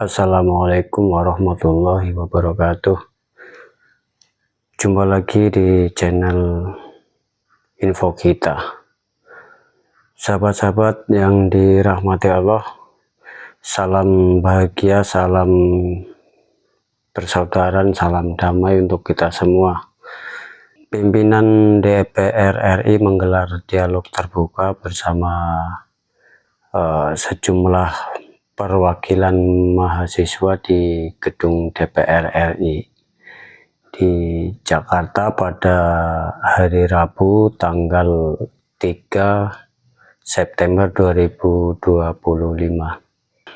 Assalamualaikum warahmatullahi wabarakatuh. Jumpa lagi di channel info kita. Sahabat-sahabat yang dirahmati Allah, salam bahagia, salam persaudaraan, salam damai untuk kita semua. Pimpinan DPR RI menggelar dialog terbuka bersama sejumlah perwakilan mahasiswa di gedung DPR RI di Jakarta pada hari Rabu tanggal 3 September 2025.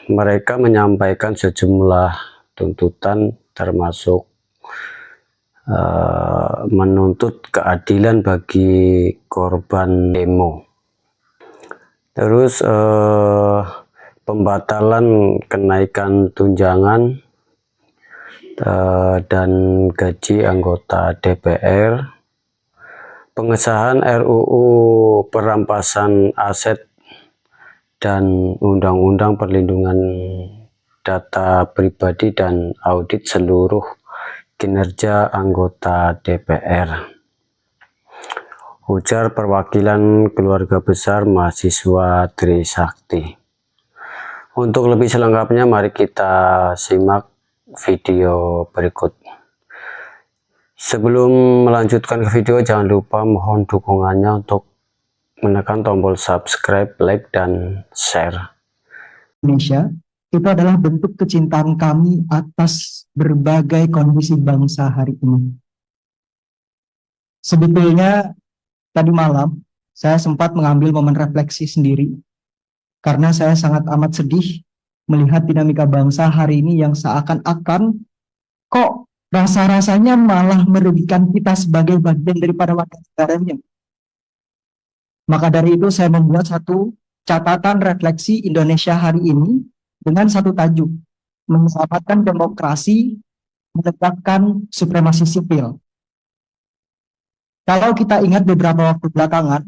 Mereka menyampaikan sejumlah tuntutan termasuk menuntut keadilan bagi korban demo. Terus pembatalan kenaikan tunjangan dan gaji anggota DPR, pengesahan RUU perampasan aset dan undang-undang perlindungan data pribadi dan audit seluruh kinerja anggota DPR, ujar perwakilan keluarga besar mahasiswa Trisakti. Untuk lebih selengkapnya mari kita simak video berikut. Sebelum melanjutkan ke video, jangan lupa mohon dukungannya untuk menekan tombol subscribe, like, dan share. Indonesia itu adalah bentuk kecintaan kami atas berbagai kondisi bangsa hari ini. Sebetulnya tadi malam saya sempat mengambil momen refleksi sendiri karena saya sangat amat sedih melihat dinamika bangsa hari ini yang seakan-akan kok rasa-rasanya malah merugikan kita sebagai bagian daripada warga negaranya. Maka dari itu saya membuat satu catatan refleksi Indonesia hari ini dengan satu tajuk, menyelamatkan demokrasi, menegakkan supremasi sipil. Kalau kita ingat beberapa waktu belakangan,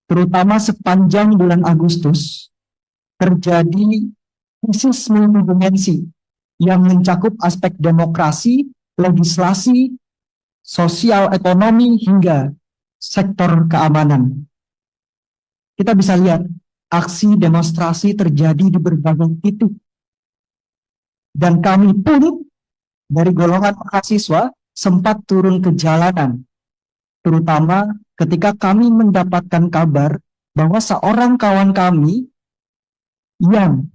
terutama sepanjang bulan Agustus, terjadi krisis multidimensi yang mencakup aspek demokrasi, legislasi, sosial, ekonomi, hingga sektor keamanan. Kita bisa lihat aksi demonstrasi terjadi di berbagai titik. Dan kami pun dari golongan mahasiswa sempat turun ke jalanan, terutama ketika kami mendapatkan kabar bahwa seorang kawan kami yang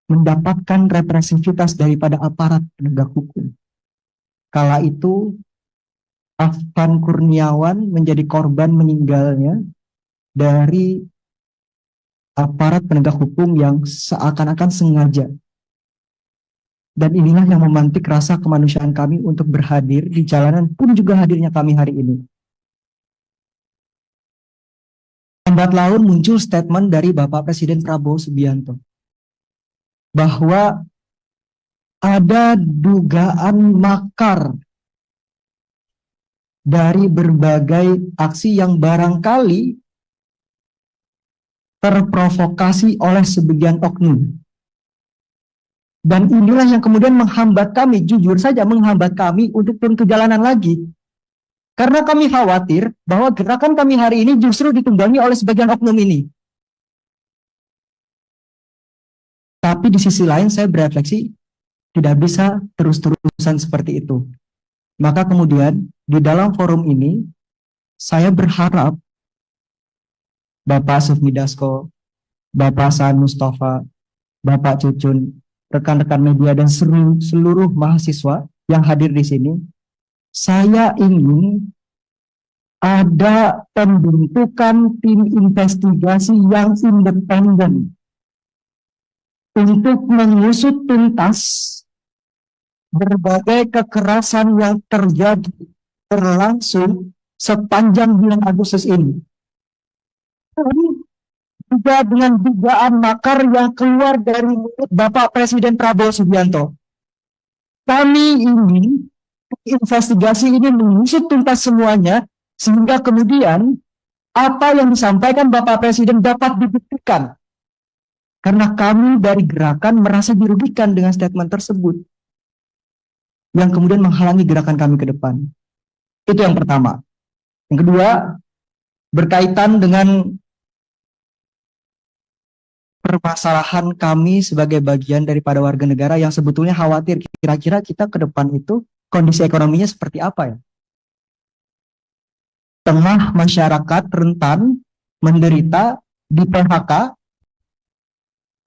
mendapatkan represivitas daripada aparat penegak hukum. Kala itu Afan Kurniawan menjadi korban meninggalnya dari aparat penegak hukum yang seakan-akan sengaja. Dan inilah yang memantik rasa kemanusiaan kami untuk berhadir di jalanan, pun juga hadirnya kami hari ini. Lambat laun muncul statement dari Bapak Presiden Prabowo Subianto bahwa ada dugaan makar dari berbagai aksi yang barangkali terprovokasi oleh sebagian oknum. Dan inilah yang kemudian menghambat kami, jujur saja menghambat kami untuk turun ke jalanan lagi. Karena kami khawatir bahwa gerakan kami hari ini justru ditunggangi oleh sebagian oknum ini. Tapi di sisi lain saya berefleksi, tidak bisa terus-terusan seperti itu. Maka kemudian di dalam forum ini, saya berharap Bapak Sufmi Dasko, Bapak Saan Mustafa, Bapak Cucun, rekan-rekan media dan seluruh mahasiswa yang hadir di sini, saya ingin ada pembentukan tim investigasi yang independen untuk mengusut tuntas berbagai kekerasan yang terjadi berlangsung sepanjang bulan Agustus ini. Juga dengan dugaan makar yang keluar dari mulut Bapak Presiden Prabowo Subianto. Kami ingin investigasi ini mengusut tuntas semuanya, sehingga kemudian apa yang disampaikan Bapak Presiden dapat dibuktikan. Karena kami dari gerakan merasa dirugikan dengan statement tersebut, yang kemudian menghalangi gerakan kami ke depan. Itu yang pertama. Yang kedua, berkaitan dengan permasalahan kami sebagai bagian daripada warga negara yang sebetulnya khawatir kira-kira kita ke depan itu kondisi ekonominya seperti apa ya. Tengah masyarakat rentan, menderita, di PHK,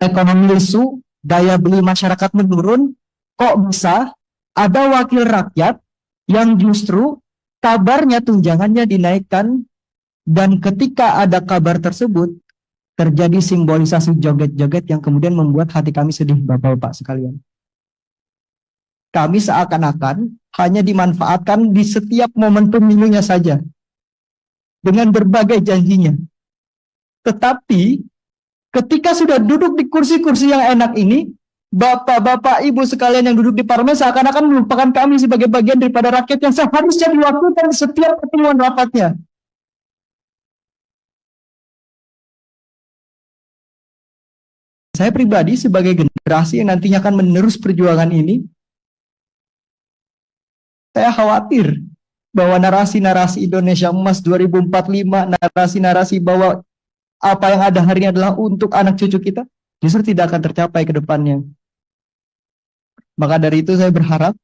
ekonomi lesu, daya beli masyarakat menurun, kok bisa ada wakil rakyat yang justru kabarnya tunjangannya dinaikkan, dan ketika ada kabar tersebut terjadi simbolisasi joget-joget yang kemudian membuat hati kami sedih, Bapak-bapak sekalian. Kami seakan-akan hanya dimanfaatkan di setiap momentum milunya saja dengan berbagai janjinya. Tetapi ketika sudah duduk di kursi-kursi yang enak ini, Bapak-bapak, Ibu sekalian yang duduk di parlemen seakan-akan melupakan kami sebagai bagian daripada rakyat yang seharusnya diwakilkan setiap pertemuan rapatnya. Saya pribadi sebagai generasi yang nantinya akan menerus perjuangan ini, saya khawatir bahwa narasi-narasi Indonesia Emas 2045, narasi-narasi bahwa apa yang ada hari ini adalah untuk anak cucu kita, justru tidak akan tercapai ke depannya. Maka dari itu saya berharap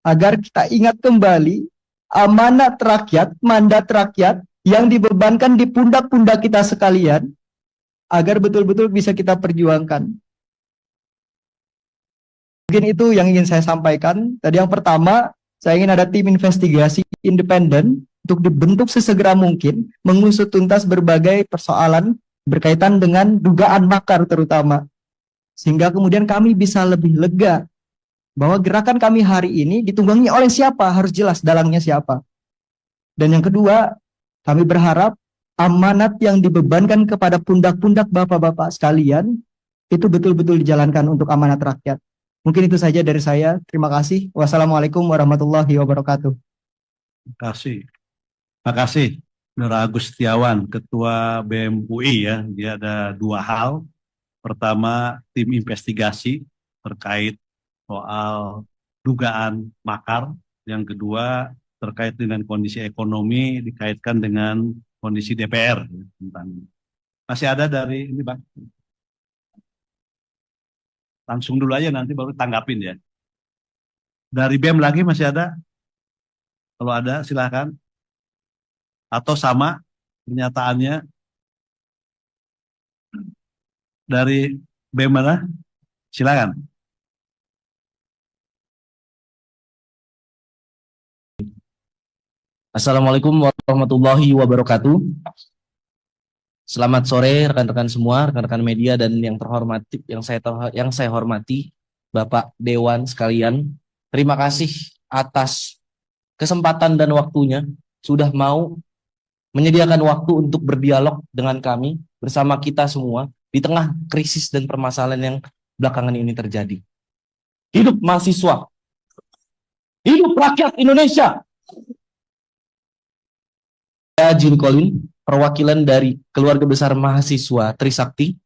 agar kita ingat kembali amanat rakyat, mandat rakyat yang dibebankan di pundak-pundak kita sekalian, agar betul-betul bisa kita perjuangkan. Mungkin itu yang ingin saya sampaikan. Tadi yang pertama, saya ingin ada tim investigasi independen untuk dibentuk sesegera mungkin, mengusut tuntas berbagai persoalan berkaitan dengan dugaan makar terutama. Sehingga kemudian kami bisa lebih lega bahwa gerakan kami hari ini ditunggangi oleh siapa, harus jelas dalangnya siapa. Dan yang kedua, kami berharap amanat yang dibebankan kepada pundak-pundak bapak-bapak sekalian itu betul-betul dijalankan untuk amanat rakyat. Mungkin itu saja dari saya. Terima kasih. Wassalamualaikum warahmatullahi wabarakatuh. Terima kasih. Terima kasih, Saudara Agus Setiawan, Ketua BEM UI ya. Dia ada dua hal. Pertama, tim investigasi terkait soal dugaan makar. Yang kedua, terkait dengan kondisi ekonomi dikaitkan dengan kondisi DPR. Masih ada dari ini, Bang? Langsung dulu aja, nanti baru tanggapin ya. Dari BEM lagi masih ada? Kalau ada silakan. Atau sama pernyataannya dari BEM mana? Silakan. Assalamualaikum warahmatullahi wabarakatuh. Selamat sore rekan-rekan semua, rekan-rekan media dan yang terhormati, yang saya hormati, Bapak Dewan sekalian. Terima kasih atas kesempatan dan waktunya sudah mau menyediakan waktu untuk berdialog dengan kami bersama kita semua di tengah krisis dan permasalahan yang belakangan ini terjadi. Hidup mahasiswa, hidup rakyat Indonesia. Saya Jin Colin, perwakilan dari keluarga besar mahasiswa Trisakti.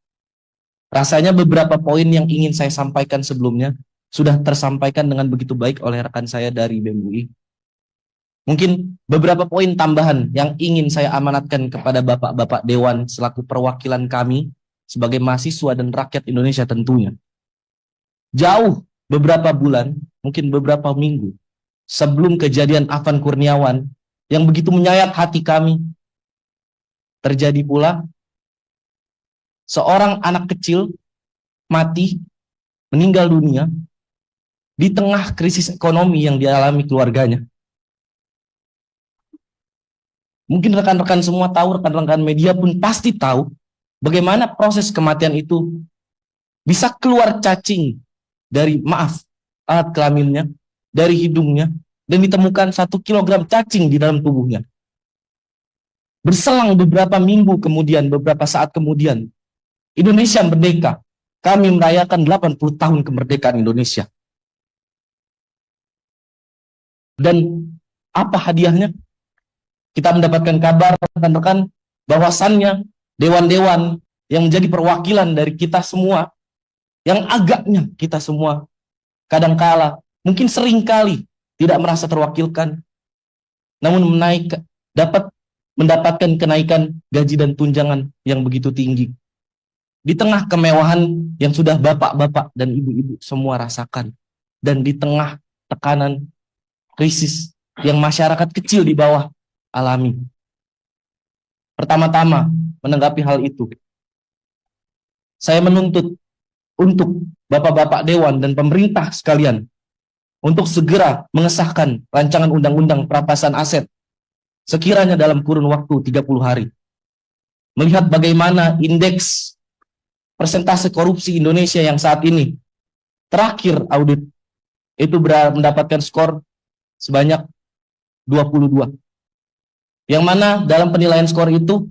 Rasanya beberapa poin yang ingin saya sampaikan sebelumnya sudah tersampaikan dengan begitu baik oleh rekan saya dari BEM UI. Mungkin beberapa poin tambahan yang ingin saya amanatkan kepada Bapak-Bapak Dewan selaku perwakilan kami sebagai mahasiswa dan rakyat Indonesia tentunya. Jauh beberapa bulan, mungkin beberapa minggu, sebelum kejadian Afan Kurniawan yang begitu menyayat hati kami, terjadi pula seorang anak kecil mati, meninggal dunia di tengah krisis ekonomi yang dialami keluarganya. Mungkin rekan-rekan semua tahu, rekan-rekan media pun pasti tahu bagaimana proses kematian itu bisa keluar cacing dari, alat kelaminnya, dari hidungnya, dan ditemukan 1 kilogram cacing di dalam tubuhnya. Berselang beberapa minggu kemudian, beberapa saat kemudian, Indonesia merdeka. Kami merayakan 80 tahun kemerdekaan Indonesia. Dan apa hadiahnya? Kita mendapatkan kabar rekan-rekan bahwasannya dewan-dewan yang menjadi perwakilan dari kita semua, yang agaknya kita semua kadangkala, mungkin seringkali tidak merasa terwakilkan, namun dapat mendapatkan kenaikan gaji dan tunjangan yang begitu tinggi. Di tengah kemewahan yang sudah bapak-bapak dan ibu-ibu semua rasakan, dan di tengah tekanan krisis yang masyarakat kecil di bawah alami. Pertama-tama, menanggapi hal itu, saya menuntut untuk bapak-bapak dewan dan pemerintah sekalian untuk segera mengesahkan rancangan undang-undang perampasan aset sekiranya dalam kurun waktu 30 hari. Melihat bagaimana indeks persentase korupsi Indonesia yang saat ini terakhir audit itu mendapatkan skor sebanyak 22. Yang mana dalam penilaian skor itu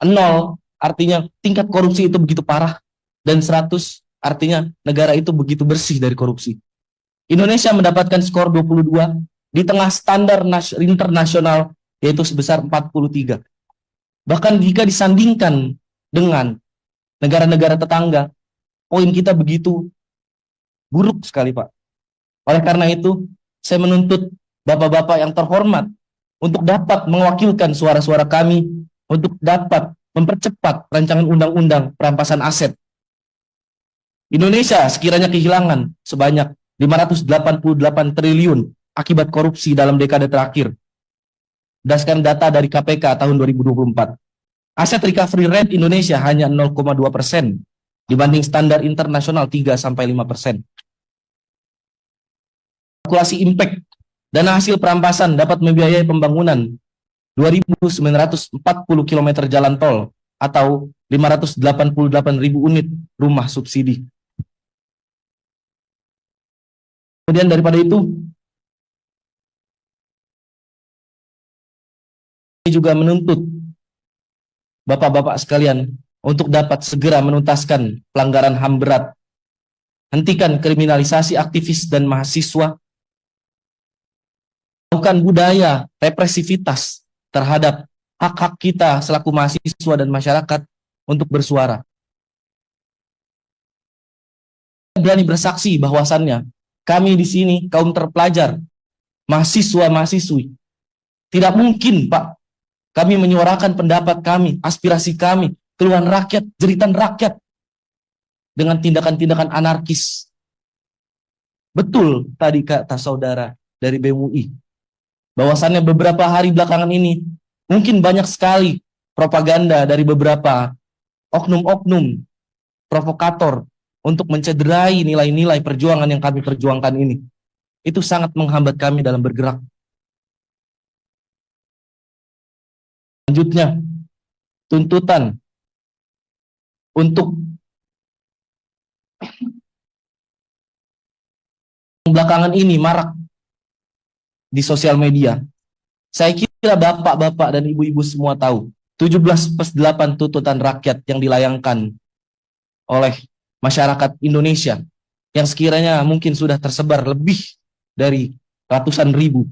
0 artinya tingkat korupsi itu begitu parah, dan 100 artinya negara itu begitu bersih dari korupsi. Indonesia mendapatkan skor 22 di tengah standar internasional yaitu sebesar 43. Bahkan jika disandingkan dengan negara-negara tetangga, poin kita begitu buruk sekali, Pak. Oleh karena itu, saya menuntut bapak-bapak yang terhormat untuk dapat mewakilkan suara-suara kami, untuk dapat mempercepat rancangan undang-undang perampasan aset. Indonesia sekiranya kehilangan sebanyak 588 triliun akibat korupsi dalam dekade terakhir. Berdasarkan data dari KPK tahun 2024. Aset recovery rate Indonesia hanya 0,2% dibanding standar internasional 3-5%. Kalkulasi impact, dana hasil perampasan dapat membiayai pembangunan 2.940 km jalan tol atau 588.000 unit rumah subsidi. Kemudian daripada itu, ini juga menuntut bapak-bapak sekalian untuk dapat segera menuntaskan pelanggaran HAM berat, hentikan kriminalisasi aktivis dan mahasiswa, lakukan budaya represivitas terhadap hak-hak kita selaku mahasiswa dan masyarakat untuk bersuara. Berani bersaksi bahwasannya kami di sini kaum terpelajar, mahasiswa-mahasiswi, tidak mungkin, Pak, kami menyuarakan pendapat kami, aspirasi kami, keluhan rakyat, jeritan rakyat dengan tindakan-tindakan anarkis. Betul tadi kata saudara dari BEM UI, bahwasannya beberapa hari belakangan ini mungkin banyak sekali propaganda dari beberapa oknum-oknum provokator untuk mencederai nilai-nilai perjuangan yang kami perjuangkan ini. Itu sangat menghambat kami dalam bergerak. Selanjutnya, tuntutan untuk belakangan ini marak di sosial media. Saya kira bapak-bapak dan ibu-ibu semua tahu 17+8 tuntutan rakyat yang dilayangkan oleh masyarakat Indonesia yang sekiranya mungkin sudah tersebar lebih dari ratusan ribu.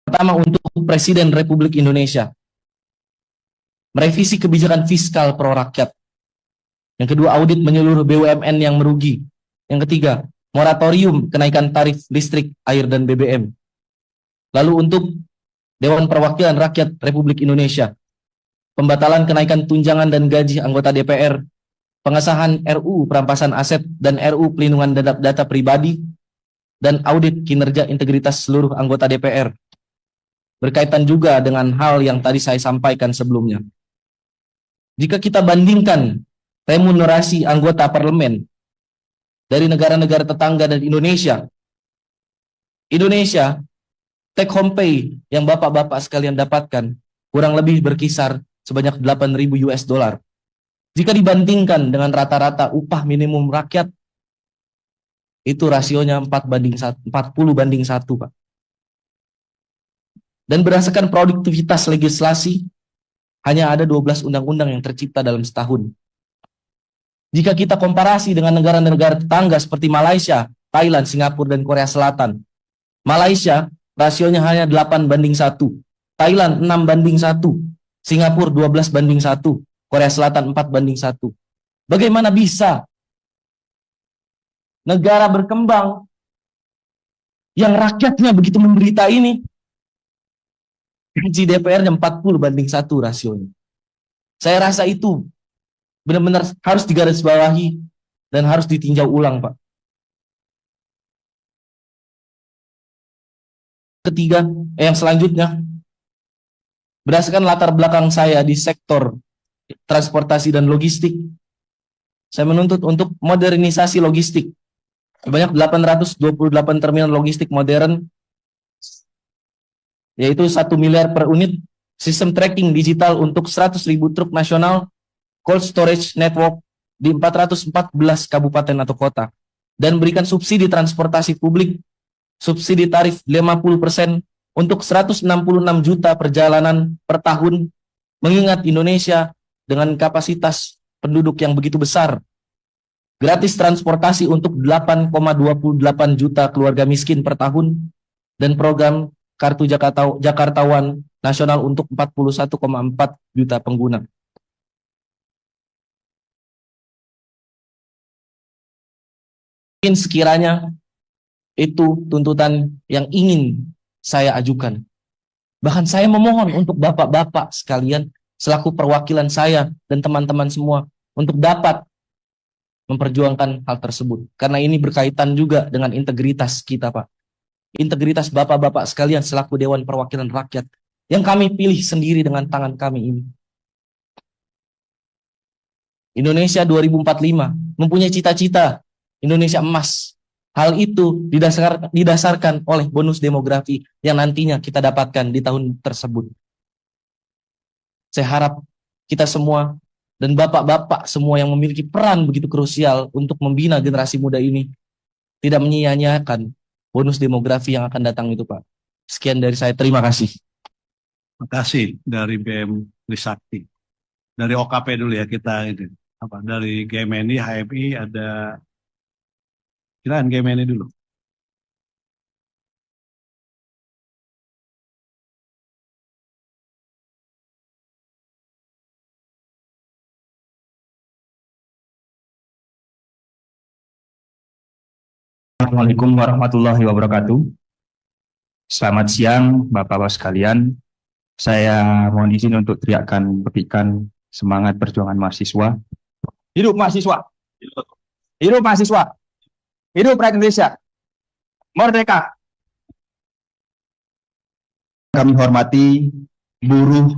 Pertama, untuk Presiden Republik Indonesia, merevisi kebijakan fiskal pro rakyat. Yang kedua, audit menyeluruh BUMN yang merugi. Yang ketiga, moratorium kenaikan tarif listrik, air, dan BBM. Lalu untuk Dewan Perwakilan Rakyat Republik Indonesia, pembatalan kenaikan tunjangan dan gaji anggota DPR, pengesahan RUU perampasan aset dan RUU pelindungan data pribadi, dan audit kinerja integritas seluruh anggota DPR. Berkaitan juga dengan hal yang tadi saya sampaikan sebelumnya. Jika kita bandingkan remunerasi anggota parlemen dari negara-negara tetangga dan Indonesia take home pay yang bapak-bapak sekalian dapatkan kurang lebih berkisar sebanyak 8.000 US dollar. Jika dibandingkan dengan rata-rata upah minimum rakyat, itu rasionya 40/1, Pak. Dan berdasarkan produktivitas legislasi, hanya ada 12 undang-undang yang tercipta dalam setahun. Jika kita komparasi dengan negara-negara tetangga seperti Malaysia, Thailand, Singapura, dan Korea Selatan, Malaysia rasionya hanya 8:1. Thailand 6:1. Singapura 12:1. Korea Selatan 4:1. Bagaimana bisa negara berkembang yang rakyatnya begitu menderita ini gaji DPR-nya 40:1 rasionya. Saya rasa itu benar-benar harus digarisbawahi dan harus ditinjau ulang, Pak. Ketiga, yang selanjutnya, berdasarkan latar belakang saya di sektor transportasi dan logistik, saya menuntut untuk modernisasi logistik. Banyak 828 terminal logistik modern, yaitu 1 miliar per unit, sistem tracking digital untuk 100.000 truk nasional, cold storage network di 414 kabupaten atau kota, dan berikan subsidi transportasi publik, subsidi tarif 50% untuk 166 juta perjalanan per tahun, mengingat Indonesia dengan kapasitas penduduk yang begitu besar. Gratis transportasi untuk 8,28 juta keluarga miskin per tahun, dan program Kartu Jakartawan Nasional untuk 41,4 juta pengguna. Mungkin sekiranya itu tuntutan yang ingin saya ajukan. Bahkan saya memohon untuk bapak-bapak sekalian selaku perwakilan saya dan teman-teman semua untuk dapat memperjuangkan hal tersebut. Karena ini berkaitan juga dengan integritas kita, Pak. Integritas bapak-bapak sekalian selaku Dewan Perwakilan Rakyat yang kami pilih sendiri dengan tangan kami ini. Indonesia 2045 mempunyai cita-cita Indonesia emas. Hal itu didasarkan oleh bonus demografi yang nantinya kita dapatkan di tahun tersebut. Saya harap kita semua dan bapak-bapak semua yang memiliki peran begitu krusial untuk membina generasi muda ini tidak menyia-nyiakan bonus demografi yang akan datang itu, Pak. Sekian dari saya, terima kasih. Terima kasih dari BM Trisakti. Dari OKP dulu ya kita ini. Dari GMNI, HMI ada kirain GMNI dulu. Assalamualaikum warahmatullahi wabarakatuh. Selamat siang Bapak-Bapak sekalian. Saya mohon izin untuk teriakkan petikan semangat perjuangan mahasiswa. Hidup mahasiswa. Hidup mahasiswa. Hidup rakyat Indonesia. Merdeka. Kami hormati buruh,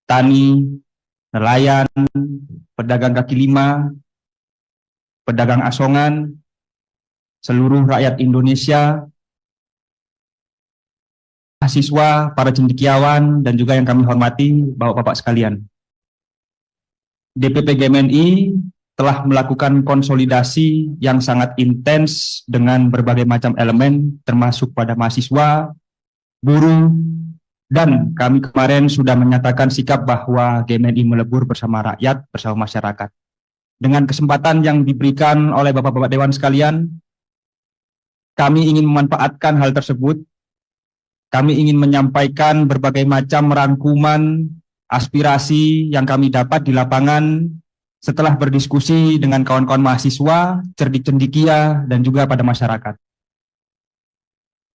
tani, nelayan, pedagang kaki lima, pedagang asongan, seluruh rakyat Indonesia, mahasiswa, para cendekiawan, dan juga yang kami hormati Bapak-Bapak sekalian. DPP GMNI telah melakukan konsolidasi yang sangat intens dengan berbagai macam elemen, termasuk pada mahasiswa, buruh, dan kami kemarin sudah menyatakan sikap bahwa GMNI melebur bersama rakyat, bersama masyarakat. Dengan kesempatan yang diberikan oleh Bapak-Bapak Dewan sekalian, kami ingin memanfaatkan hal tersebut. Kami ingin menyampaikan berbagai macam rangkuman, aspirasi yang kami dapat di lapangan setelah berdiskusi dengan kawan-kawan mahasiswa, cerdik-cendikia, dan juga pada masyarakat.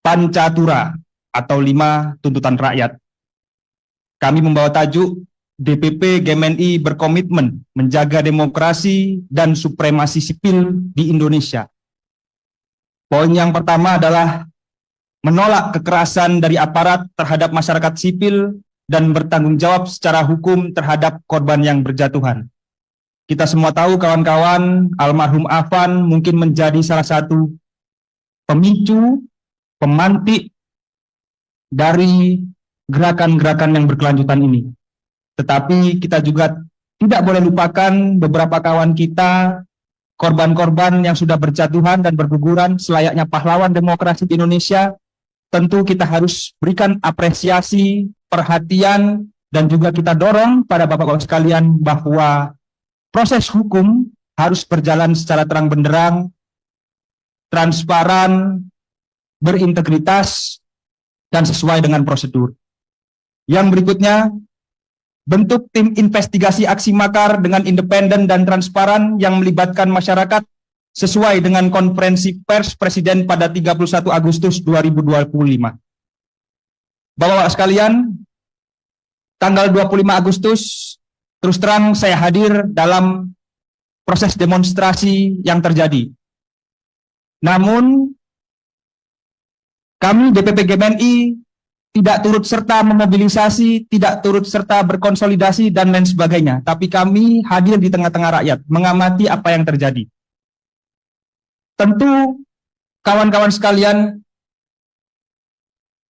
Pancatura atau 5 tuntutan rakyat. Kami membawa tajuk DPP GMNI berkomitmen menjaga demokrasi dan supremasi sipil di Indonesia. Poin yang pertama adalah menolak kekerasan dari aparat terhadap masyarakat sipil dan bertanggung jawab secara hukum terhadap korban yang berjatuhan. Kita semua tahu kawan-kawan, almarhum Afan mungkin menjadi salah satu pemicu, pemantik dari gerakan-gerakan yang berkelanjutan ini. Tetapi kita juga tidak boleh lupakan beberapa kawan kita, korban-korban yang sudah berjatuhan dan berguguran selayaknya pahlawan demokrasi di Indonesia. Tentu kita harus berikan apresiasi, perhatian, dan juga kita dorong pada Bapak-Bapak sekalian bahwa proses hukum harus berjalan secara terang benderang, transparan, berintegritas, dan sesuai dengan prosedur. Yang berikutnya, bentuk tim investigasi aksi makar dengan independen dan transparan yang melibatkan masyarakat sesuai dengan konferensi pers Presiden pada 31 Agustus 2025. Bapak-bapak sekalian, tanggal 25 Agustus, terus terang saya hadir dalam proses demonstrasi yang terjadi. Namun, kami DPP GMNI tidak turut serta memobilisasi, tidak turut serta berkonsolidasi, dan lain sebagainya. Tapi kami hadir di tengah-tengah rakyat, mengamati apa yang terjadi. Tentu, kawan-kawan sekalian,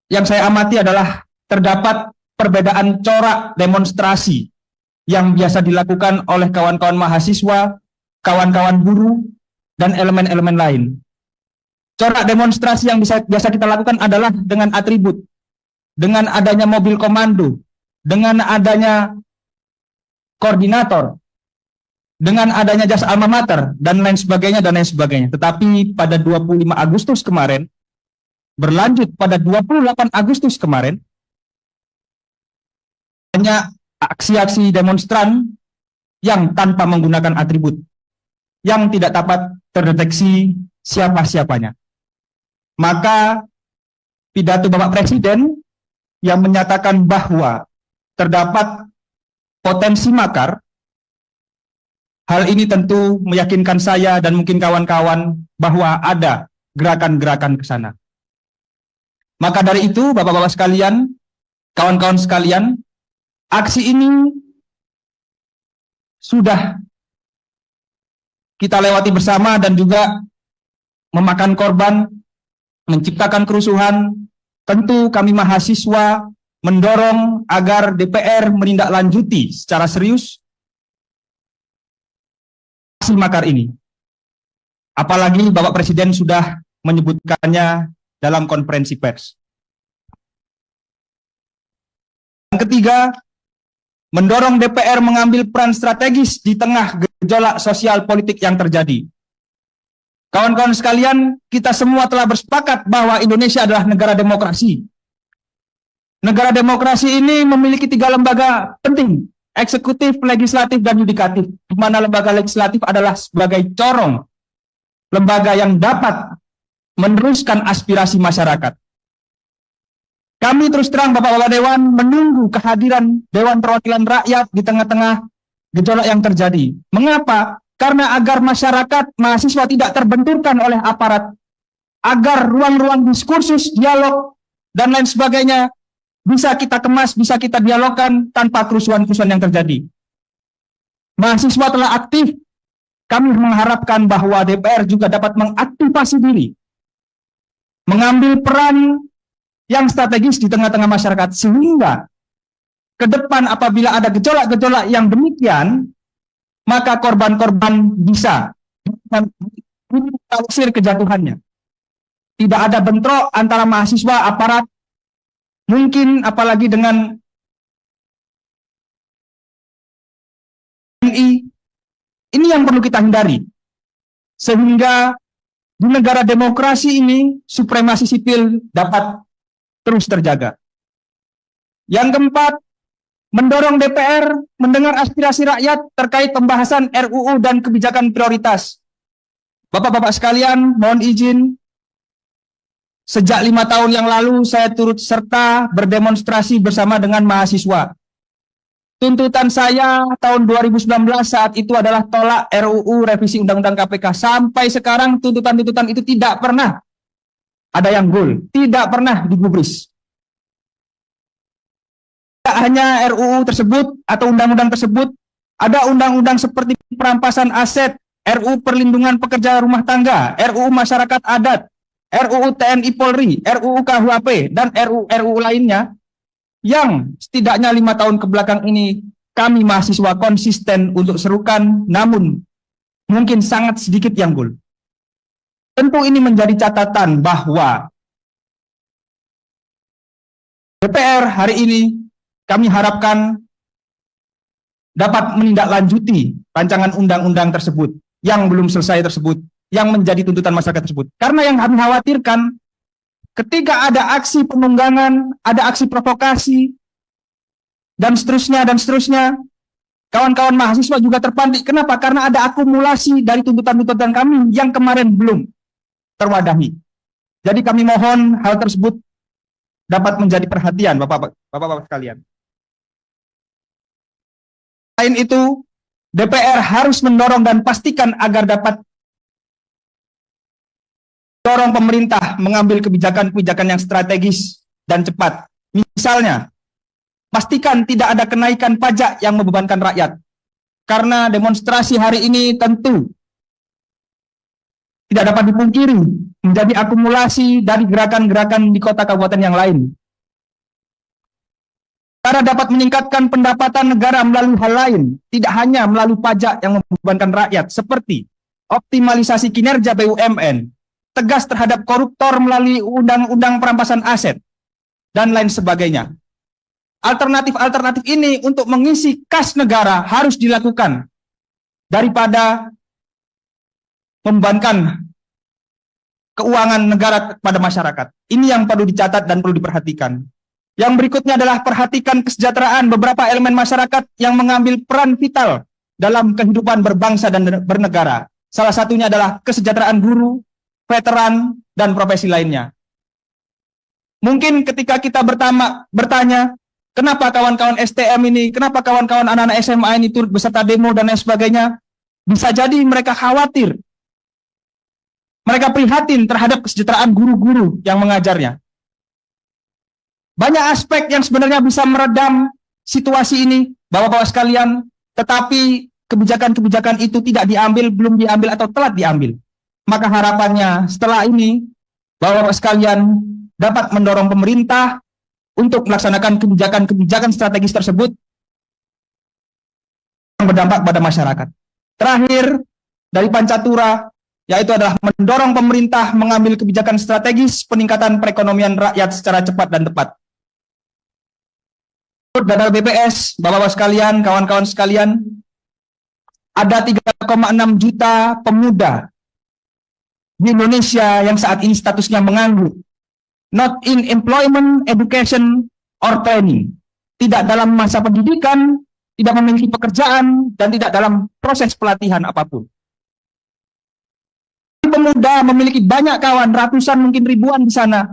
yang saya amati adalah terdapat perbedaan corak demonstrasi yang biasa dilakukan oleh kawan-kawan mahasiswa, kawan-kawan buruh, dan elemen-elemen lain. Corak demonstrasi yang biasa kita lakukan adalah dengan atribut, dengan adanya mobil komando, dengan adanya koordinator, dengan adanya jas alma mater, dan lain sebagainya, dan lain sebagainya. Tetapi pada 25 Agustus kemarin, berlanjut pada 28 Agustus kemarin, hanya aksi-aksi demonstran yang tanpa menggunakan atribut, yang tidak dapat terdeteksi siapa-siapanya. Maka pidato Bapak Presiden yang menyatakan bahwa terdapat potensi makar, hal ini tentu meyakinkan saya dan mungkin kawan-kawan bahwa ada gerakan-gerakan ke sana. Maka dari itu, Bapak-bapak sekalian, kawan-kawan sekalian, aksi ini sudah kita lewati bersama dan juga memakan korban, menciptakan kerusuhan. Tentu kami mahasiswa mendorong agar DPR menindaklanjuti secara serius aksi makar ini. Apalagi Bapak Presiden sudah menyebutkannya dalam konferensi pers. Yang ketiga, mendorong DPR mengambil peran strategis di tengah gejolak sosial politik yang terjadi. Kawan-kawan sekalian, kita semua telah bersepakat bahwa Indonesia adalah negara demokrasi. Negara demokrasi ini memiliki 3 lembaga penting, eksekutif, legislatif, dan yudikatif, di mana lembaga legislatif adalah sebagai corong, lembaga yang dapat meneruskan aspirasi masyarakat. Kami terus terang Bapak-bapak Dewan menunggu kehadiran Dewan Perwakilan Rakyat di tengah-tengah gejolak yang terjadi. Mengapa? Karena agar masyarakat, mahasiswa tidak terbenturkan oleh aparat, agar ruang-ruang diskursus, dialog, dan lain sebagainya bisa kita kemas, bisa kita dialogkan tanpa kerusuhan-kerusuhan yang terjadi. Mahasiswa telah aktif. Kami mengharapkan bahwa DPR juga dapat mengaktifasi diri, mengambil peran yang strategis di tengah-tengah masyarakat, sehingga ke depan apabila ada gejolak-gejolak yang demikian, maka korban-korban bisa minimalisir kejatuhannya. Tidak ada bentrok antara mahasiswa, aparat, mungkin apalagi dengan TNI. Ini yang perlu kita hindari. Sehingga di negara demokrasi ini, supremasi sipil dapat terus terjaga. Yang keempat, mendorong DPR mendengar aspirasi rakyat terkait pembahasan RUU dan kebijakan prioritas. Bapak-bapak sekalian, mohon izin, sejak 5 tahun yang lalu saya turut serta berdemonstrasi bersama dengan mahasiswa. Tuntutan saya tahun 2019 saat itu adalah tolak RUU revisi Undang-Undang KPK. Sampai sekarang tuntutan-tuntutan itu tidak pernah ada yang goal, tidak pernah digubris. Tidak hanya RUU tersebut atau undang-undang tersebut, ada undang-undang seperti perampasan aset, RUU perlindungan pekerja rumah tangga, RUU masyarakat adat, RUU TNI Polri, RUU KUHP, dan RUU lainnya yang setidaknya 5 tahun ke belakang ini kami mahasiswa konsisten untuk serukan, namun mungkin sangat sedikit yang goal. Tentu ini menjadi catatan bahwa DPR hari ini kami harapkan dapat menindaklanjuti rancangan undang-undang tersebut yang belum selesai tersebut, yang menjadi tuntutan masyarakat tersebut. Karena yang kami khawatirkan, ketika ada aksi penunggangan, ada aksi provokasi, dan seterusnya, kawan-kawan mahasiswa juga terpantik. Kenapa? Karena ada akumulasi dari tuntutan-tuntutan kami yang kemarin belum terwadahi. Jadi kami mohon hal tersebut dapat menjadi perhatian Bapak-Bapak sekalian. Selain itu, DPR harus mendorong dan pastikan agar dapat dorong pemerintah mengambil kebijakan-kebijakan yang strategis dan cepat. Misalnya, pastikan tidak ada kenaikan pajak yang membebankan rakyat. Karena demonstrasi hari ini tentu tidak dapat dipungkiri menjadi akumulasi dari gerakan-gerakan di kota kabupaten yang lain. Cara dapat meningkatkan pendapatan negara melalui hal lain, tidak hanya melalui pajak yang membebankan rakyat, seperti optimalisasi kinerja BUMN, tegas terhadap koruptor melalui undang-undang perampasan aset, dan lain sebagainya. Alternatif-alternatif ini untuk mengisi kas negara harus dilakukan daripada membebankan keuangan negara kepada masyarakat. Ini yang perlu dicatat dan perlu diperhatikan. Yang berikutnya adalah perhatikan kesejahteraan beberapa elemen masyarakat yang mengambil peran vital dalam kehidupan berbangsa dan bernegara. Salah satunya adalah kesejahteraan guru, veteran, dan profesi lainnya. Mungkin ketika kita bertanya, kenapa kawan-kawan STM ini, kenapa kawan-kawan anak-anak SMA ini turut beserta demo dan lain sebagainya, bisa jadi mereka khawatir. Mereka prihatin terhadap kesejahteraan guru-guru yang mengajarnya. Banyak aspek yang sebenarnya bisa meredam situasi ini, Bapak-Bapak sekalian, tetapi kebijakan-kebijakan itu tidak diambil, belum diambil, atau telat diambil. Maka harapannya setelah ini, Bapak-Bapak sekalian dapat mendorong pemerintah untuk melaksanakan kebijakan-kebijakan strategis tersebut yang berdampak pada masyarakat. Terakhir, dari Pancatura, yaitu adalah mendorong pemerintah mengambil kebijakan strategis peningkatan perekonomian rakyat secara cepat dan tepat. Menurut data BPS, Bapak-Bapak sekalian, kawan-kawan sekalian, ada 3,6 juta pemuda di Indonesia yang saat ini statusnya menganggur, not in employment, education, or training, tidak dalam masa pendidikan, tidak memiliki pekerjaan, dan tidak dalam proses pelatihan apapun. Pemuda memiliki banyak kawan, ratusan mungkin ribuan di sana,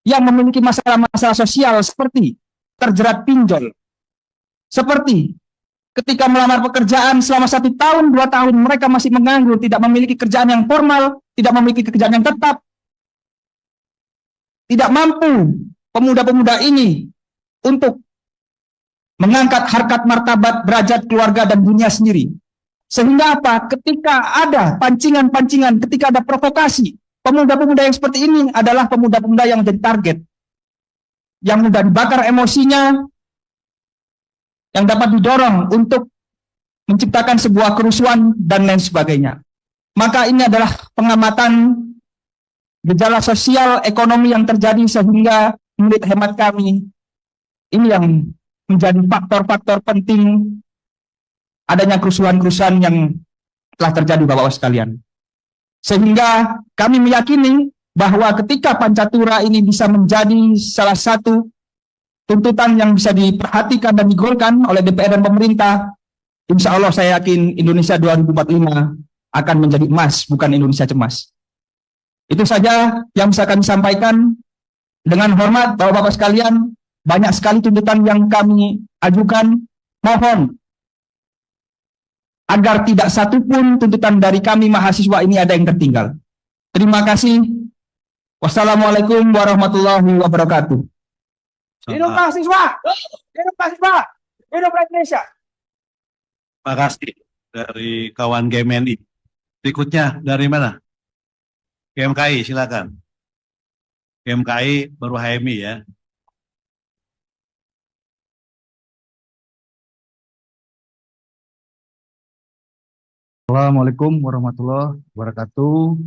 yang memiliki masalah-masalah sosial seperti terjerat pinjol, seperti ketika melamar pekerjaan selama 1 tahun, 2 tahun, mereka masih menganggur, tidak memiliki kerjaan yang formal, tidak memiliki pekerjaan yang tetap, tidak mampu pemuda-pemuda ini untuk mengangkat harkat martabat derajat keluarga dan dunia sendiri. Sehingga apa? Ketika ada pancingan-pancingan, ketika ada provokasi, pemuda-pemuda yang seperti ini adalah pemuda-pemuda yang menjadi target, yang mudah dibakar emosinya, yang dapat didorong untuk menciptakan sebuah kerusuhan dan lain sebagainya. Maka ini adalah pengamatan gejala sosial ekonomi yang terjadi, sehingga menurut hemat kami ini yang menjadi faktor-faktor penting adanya kerusuhan-kerusuhan yang telah terjadi, Bapak-Bapak sekalian. Sehingga kami meyakini bahwa ketika Pancatura ini bisa menjadi salah satu tuntutan yang bisa diperhatikan dan digolkan oleh DPR dan pemerintah, insya Allah saya yakin Indonesia 2045 akan menjadi emas, bukan Indonesia cemas. Itu saja yang bisa kami sampaikan. Dengan hormat, Bapak-Bapak sekalian, banyak sekali tuntutan yang kami ajukan. Mohon agar tidak satupun tuntutan dari kami mahasiswa ini ada yang tertinggal. Terima kasih. Wassalamualaikum warahmatullahi wabarakatuh. Hidup mahasiswa! Hidup mahasiswa! Hidup Indonesia! Terima kasih dari kawan GMNI. Berikutnya dari mana? GMKI, silakan. GMKI baru HMI ya. Assalamualaikum warahmatullahi wabarakatuh.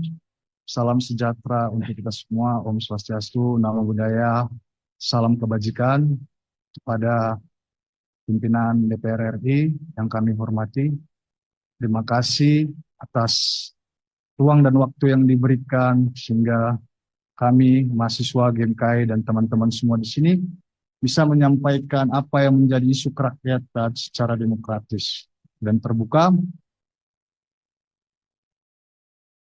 Salam sejahtera untuk kita semua. Om Swastiastu, Namo Buddhaya, salam kebajikan kepada pimpinan DPR RI yang kami hormati. Terima kasih atas ruang dan waktu yang diberikan sehingga kami mahasiswa GMKI dan teman-teman semua di sini bisa menyampaikan apa yang menjadi isu kerakyatan secara demokratis dan terbuka.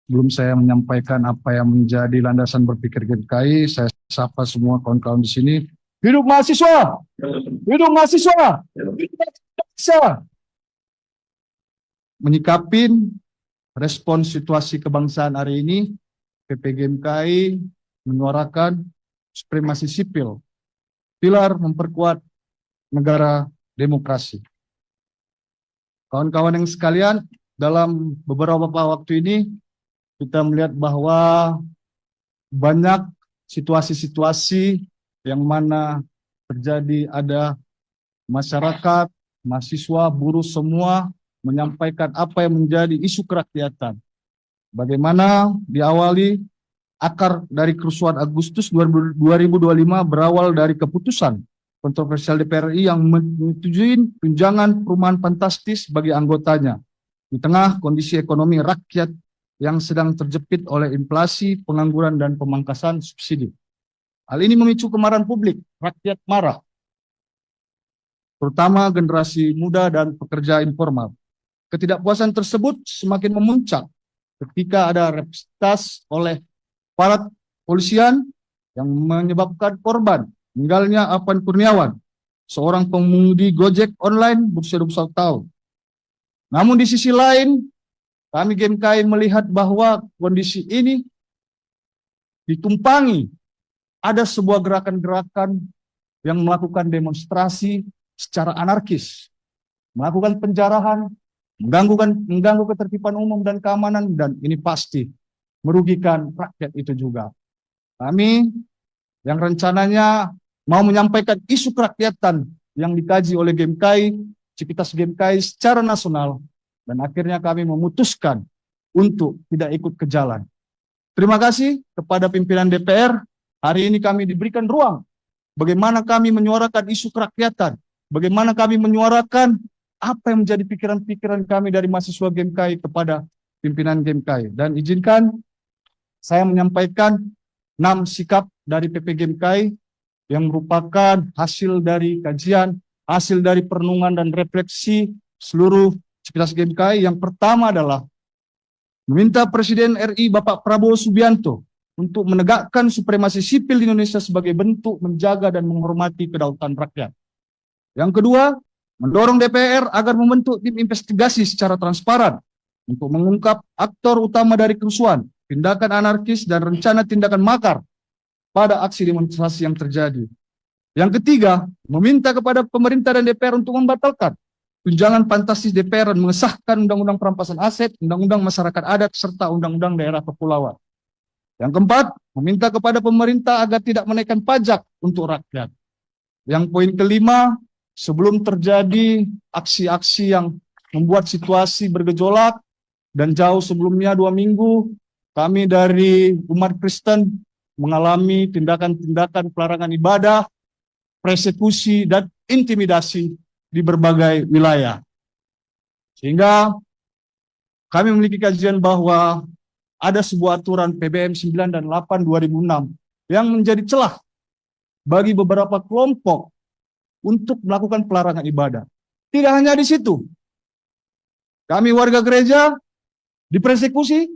Sebelum saya menyampaikan apa yang menjadi landasan berpikir GMKI, saya sapa semua kawan-kawan di sini. Hidup mahasiswa! Hidup mahasiswa! Hidup mahasiswa! Menyikapin respon situasi kebangsaan hari ini, PPGMKI menyuarakan supremasi sipil, pilar memperkuat negara demokrasi. Kawan-kawan yang sekalian, dalam beberapa waktu ini kita melihat bahwa banyak situasi-situasi yang mana terjadi, ada masyarakat, mahasiswa, buruh semua menyampaikan apa yang menjadi isu kerakyatan. Bagaimana diawali akar dari kerusuhan Agustus 2025 berawal dari keputusan kontroversial DPR RI yang menyetujui tunjangan perumahan fantastis bagi anggotanya di tengah kondisi ekonomi rakyat yang sedang terjepit oleh inflasi, pengangguran, dan pemangkasan subsidi. Hal ini memicu kemarahan publik, rakyat marah, terutama generasi muda dan pekerja informal. Ketidakpuasan tersebut semakin memuncak ketika ada representasi oleh aparat polisian yang menyebabkan korban meninggalnya Apan Kurniawan, seorang pengemudi Gojek online berusia 21 tahun. Namun di sisi lain, kami GMKI melihat bahwa kondisi ini ditumpangi ada sebuah gerakan-gerakan yang melakukan demonstrasi secara anarkis, melakukan penjarahan, mengganggu ketertiban umum dan keamanan, dan ini pasti merugikan rakyat itu juga. Kami yang rencananya mau menyampaikan isu kerakyatan yang dikaji oleh GMKI, Civitas GMKI secara nasional, dan akhirnya kami memutuskan untuk tidak ikut ke jalan. Terima kasih kepada pimpinan DPR. Hari ini kami diberikan ruang bagaimana kami menyuarakan isu kerakyatan, bagaimana kami menyuarakan apa yang menjadi pikiran-pikiran kami dari mahasiswa GMKI kepada pimpinan GMKI. Dan izinkan saya menyampaikan 6 sikap dari PP GMKI yang merupakan hasil dari kajian, hasil dari perenungan dan refleksi seluruh Civitas GMKI. Yang pertama adalah meminta Presiden RI Bapak Prabowo Subianto untuk menegakkan supremasi sipil di Indonesia sebagai bentuk menjaga dan menghormati kedaulatan rakyat. Yang kedua, mendorong DPR agar membentuk tim investigasi secara transparan untuk mengungkap aktor utama dari kerusuhan, tindakan anarkis, dan rencana tindakan makar pada aksi demonstrasi yang terjadi. Yang ketiga, meminta kepada pemerintah dan DPR untuk membatalkan tunjangan fantastis DPR dan mengesahkan Undang-Undang Perampasan Aset, Undang-Undang Masyarakat Adat, serta Undang-Undang Daerah Kepulauan. Yang keempat, meminta kepada pemerintah agar tidak menaikkan pajak untuk rakyat. Yang poin kelima, sebelum terjadi aksi-aksi yang membuat situasi bergejolak, dan jauh sebelumnya 2 minggu, kami dari umat Kristen mengalami tindakan-tindakan pelarangan ibadah, persekusi, dan intimidasi di berbagai wilayah. Sehingga kami memiliki kajian bahwa ada sebuah aturan PBM 9 dan 8 2006 yang menjadi celah bagi beberapa kelompok untuk melakukan pelarangan ibadah. Tidak hanya di situ. Kami warga gereja dipersekusi,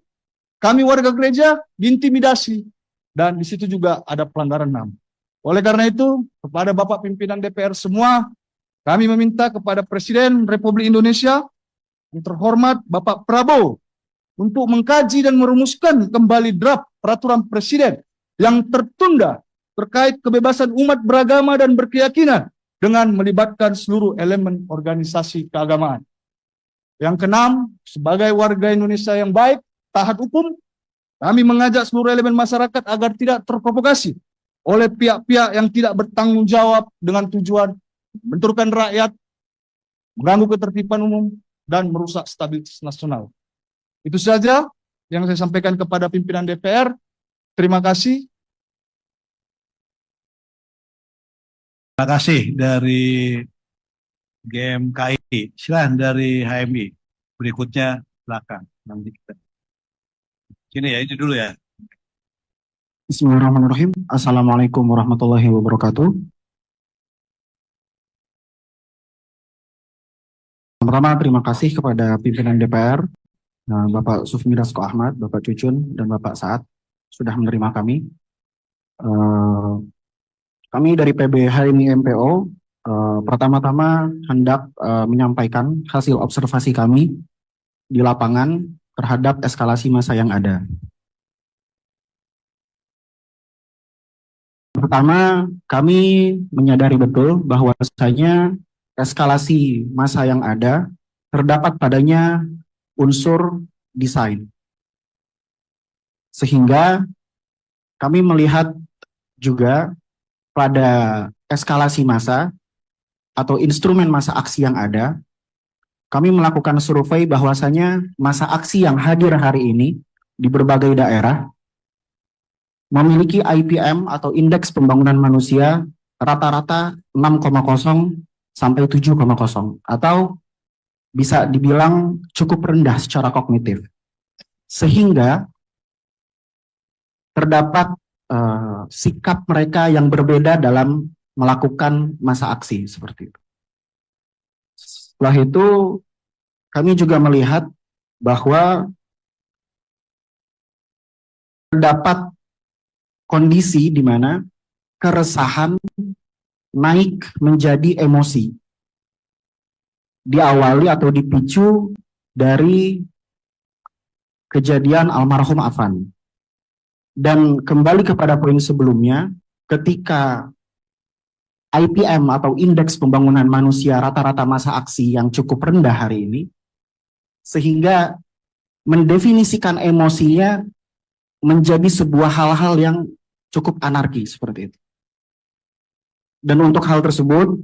kami warga gereja diintimidasi, dan di situ juga ada pelanggaran HAM. Oleh karena itu, kepada Bapak pimpinan DPR semua, kami meminta kepada Presiden Republik Indonesia yang terhormat Bapak Prabowo untuk mengkaji dan merumuskan kembali draft peraturan Presiden yang tertunda terkait kebebasan umat beragama dan berkeyakinan dengan melibatkan seluruh elemen organisasi keagamaan. Yang keenam, sebagai warga Indonesia yang baik, taat hukum, kami mengajak seluruh elemen masyarakat agar tidak terprovokasi oleh pihak-pihak yang tidak bertanggung jawab dengan tujuan membenturkan rakyat, mengganggu ketertiban umum, dan merusak stabilitas nasional. Itu saja yang saya sampaikan kepada pimpinan DPR. Terima kasih. Terima kasih dari GMKI. Silakan dari HMI. Berikutnya belakang. Nanti kita. Sini ya, ini dulu ya. Bismillahirrahmanirrahim. Assalamualaikum warahmatullahi wabarakatuh. Pertama, terima kasih kepada pimpinan DPR, Bapak Sufmi Dasko Ahmad, Bapak Cucun, dan Bapak Saad sudah menerima kami. Kami dari PB HMI MPO pertama-tama hendak menyampaikan hasil observasi kami di lapangan terhadap eskalasi massa yang ada. Pertama, kami menyadari betul bahwasanya eskalasi massa yang ada terdapat padanya unsur desain. Sehingga kami melihat juga pada eskalasi massa atau instrumen massa aksi yang ada, kami melakukan survei bahwasanya massa aksi yang hadir hari ini di berbagai daerah memiliki IPM atau indeks pembangunan manusia rata-rata 6,0 sampai 7,0 atau bisa dibilang cukup rendah secara kognitif. Sehingga terdapat sikap mereka yang berbeda dalam melakukan massa aksi seperti itu. Setelah itu kami juga melihat bahwa terdapat kondisi di mana keresahan naik menjadi emosi. Diawali atau dipicu dari kejadian almarhum Afan. Dan kembali kepada poin sebelumnya, ketika IPM atau indeks pembangunan manusia rata-rata massa aksi yang cukup rendah hari ini, sehingga mendefinisikan emosinya menjadi sebuah hal-hal yang cukup anarki seperti itu. Dan untuk hal tersebut,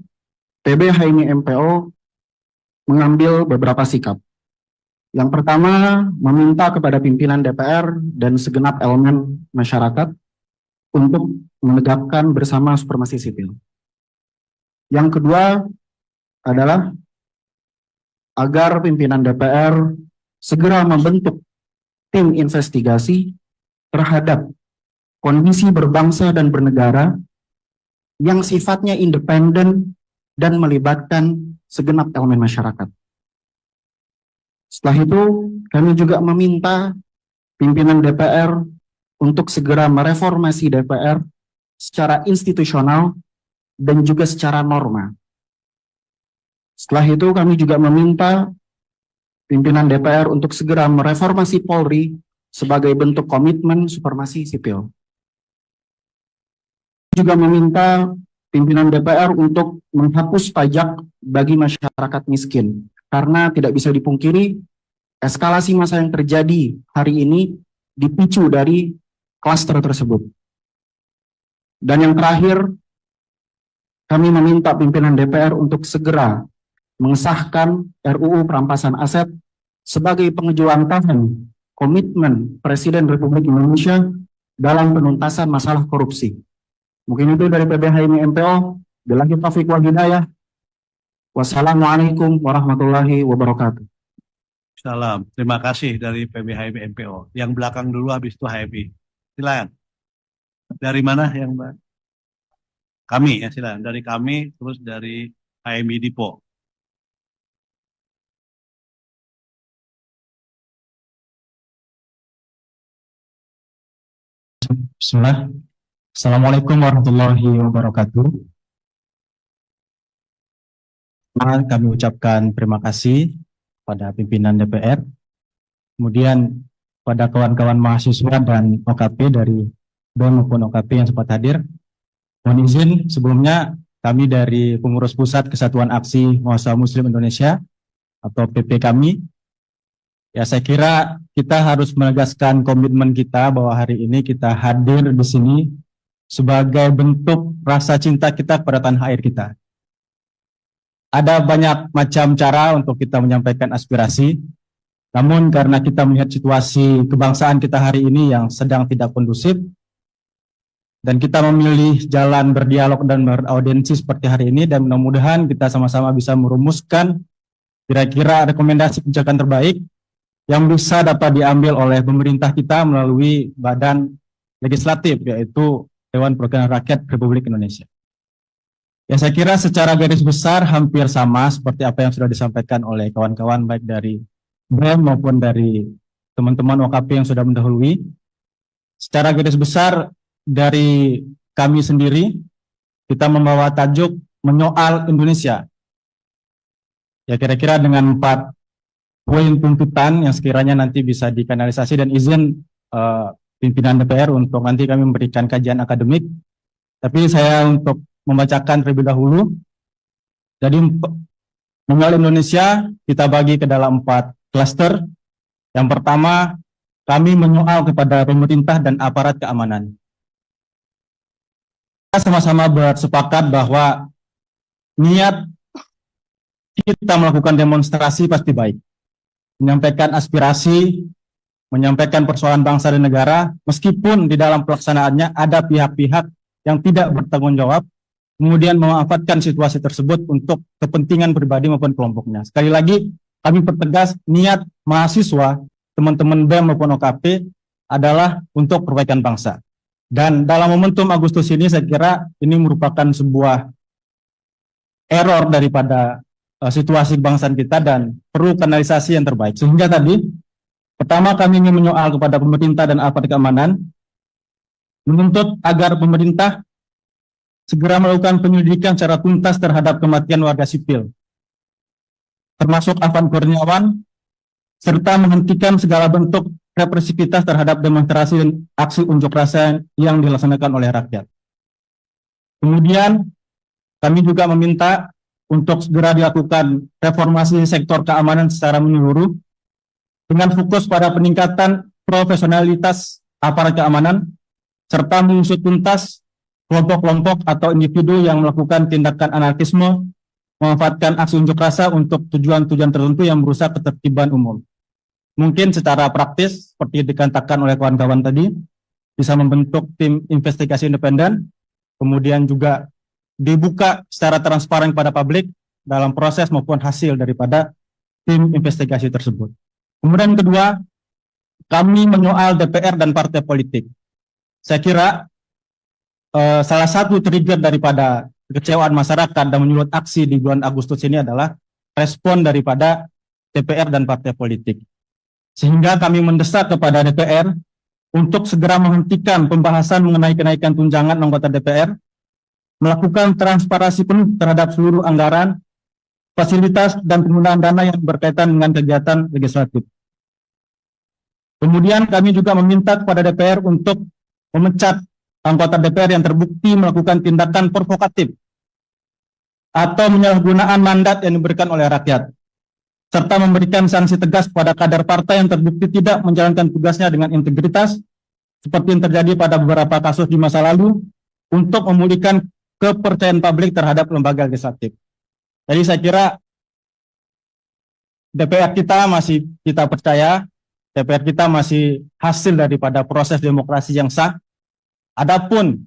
PB HMI MPO mengambil beberapa sikap. Yang pertama, meminta kepada pimpinan DPR dan segenap elemen masyarakat untuk menegakkan bersama supremasi sipil. Yang kedua adalah agar pimpinan DPR segera membentuk tim investigasi terhadap kondisi berbangsa dan bernegara yang sifatnya independen dan melibatkan segenap elemen masyarakat. Setelah itu, kami juga meminta pimpinan DPR untuk segera mereformasi DPR secara institusional dan juga secara norma. Setelah itu, kami juga meminta pimpinan DPR untuk segera mereformasi Polri sebagai bentuk komitmen supremasi sipil. Juga meminta pimpinan DPR untuk menghapus pajak bagi masyarakat miskin. Karena tidak bisa dipungkiri, eskalasi massa yang terjadi hari ini dipicu dari klaster tersebut. Dan yang terakhir, kami meminta pimpinan DPR untuk segera mengesahkan RUU perampasan aset sebagai pengejawantahan komitmen Presiden Republik Indonesia dalam penuntasan masalah korupsi. Mungkin itu dari PB HMI MPO. Billahi taufiq wal hidayah. Wassalamualaikum warahmatullahi wabarakatuh. Salam. Terima kasih dari PB HMI MPO. Yang belakang dulu, habis itu HMI. Silakan. Dari mana yang Mbak? Kami ya, silakan. Dari kami, terus dari HMI Dipo. Bismillah. Assalamualaikum warahmatullahi wabarakatuh. Kami ucapkan terima kasih pada pimpinan DPR, kemudian pada kawan-kawan mahasiswa dan OKP dari BEM maupun OKP yang sempat hadir. Mohon izin sebelumnya kami dari Pengurus Pusat Kesatuan Aksi Mahasiswa Muslim Indonesia atau PP kami, ya saya kira kita harus menegaskan komitmen kita bahwa hari ini kita hadir di sini sebagai bentuk rasa cinta kita kepada tanah air kita. Ada banyak macam cara untuk kita menyampaikan aspirasi, namun karena kita melihat situasi kebangsaan kita hari ini yang sedang tidak kondusif, dan kita memilih jalan berdialog dan beraudiensi seperti hari ini, dan mudah-mudahan kita sama-sama bisa merumuskan kira-kira rekomendasi kebijakan terbaik yang bisa dapat diambil oleh pemerintah kita melalui badan legislatif, yaitu Dewan Perwakilan Rakyat Republik Indonesia. Ya, saya kira secara garis besar hampir sama seperti apa yang sudah disampaikan oleh kawan-kawan baik dari BEM maupun dari teman-teman OKP yang sudah mendahului. Secara garis besar dari kami sendiri, kita membawa tajuk menyoal Indonesia. Ya, kira-kira dengan 4 poin tuntutan yang sekiranya nanti bisa dikanalisasi, dan izin pimpinan DPR untuk nanti kami memberikan kajian akademik. Tapi saya untuk membacakan terlebih dahulu. Jadi menyoal Indonesia kita bagi ke dalam 4 klaster. Yang pertama, kami menyoal kepada pemerintah dan aparat keamanan. Kita sama-sama bersepakat bahwa niat kita melakukan demonstrasi pasti baik. Menyampaikan aspirasi, menyampaikan persoalan bangsa dan negara, meskipun di dalam pelaksanaannya ada pihak-pihak yang tidak bertanggung jawab, kemudian memanfaatkan situasi tersebut untuk kepentingan pribadi maupun kelompoknya. Sekali lagi, kami pertegas niat mahasiswa, teman-teman BEM maupun OKP adalah untuk perbaikan bangsa. Dan dalam momentum Agustus ini saya kira ini merupakan sebuah error daripada situasi kebangsaan kita dan perlu kanalisasi yang terbaik. Sehingga tadi, pertama kami ingin menyoal kepada pemerintah dan aparat keamanan, menuntut agar pemerintah segera melakukan penyelidikan secara tuntas terhadap kematian warga sipil, termasuk Afan Kurniawan, serta menghentikan segala bentuk represivitas terhadap demonstrasi dan aksi unjuk rasa yang dilaksanakan oleh rakyat. Kemudian, kami juga meminta untuk segera dilakukan reformasi sektor keamanan secara menyeluruh dengan fokus pada peningkatan profesionalitas aparat keamanan serta mengusut tuntas kelompok-kelompok atau individu yang melakukan tindakan anarkisme, memanfaatkan aksi unjuk rasa untuk tujuan-tujuan tertentu yang merusak ketertiban umum. Mungkin secara praktis, seperti dikatakan oleh kawan-kawan tadi, bisa membentuk tim investigasi independen, kemudian juga dibuka secara transparan kepada publik dalam proses maupun hasil daripada tim investigasi tersebut. Kemudian kedua, kami menyoal DPR dan partai politik. Saya kira salah satu trigger daripada kekecewaan masyarakat dan menyulut aksi di bulan Agustus ini adalah respon daripada DPR dan partai politik. Sehingga kami mendesak kepada DPR untuk segera menghentikan pembahasan mengenai kenaikan tunjangan anggota DPR, melakukan transparansi penuh terhadap seluruh anggaran, fasilitas, dan penggunaan dana yang berkaitan dengan kegiatan legislatif. Kemudian kami juga meminta kepada DPR untuk memecat anggota DPR yang terbukti melakukan tindakan provokatif atau penyalahgunaan mandat yang diberikan oleh rakyat, serta memberikan sanksi tegas kepada kader partai yang terbukti tidak menjalankan tugasnya dengan integritas, seperti yang terjadi pada beberapa kasus di masa lalu, untuk memulihkan kepercayaan publik terhadap lembaga legislatif. Jadi saya kira DPR kita masih kita percaya, DPR kita masih hasil daripada proses demokrasi yang sah. Adapun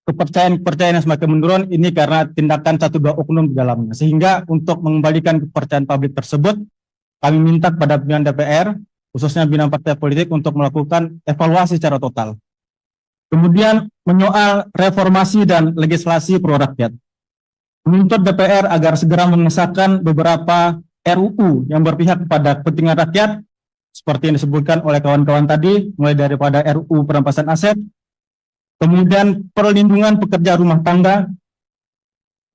kepercayaan yang semakin menurun ini karena tindakan 1-2 oknum di dalamnya. Sehingga untuk mengembalikan kepercayaan publik tersebut, kami minta kepada pimpinan DPR, khususnya pimpinan partai politik, untuk melakukan evaluasi secara total. Kemudian menyoal reformasi dan legislasi pro rakyat. Menuntut DPR agar segera mengesahkan beberapa RUU yang berpihak kepada kepentingan rakyat, seperti yang disebutkan oleh kawan-kawan tadi, mulai daripada RUU perampasan aset, kemudian perlindungan pekerja rumah tangga,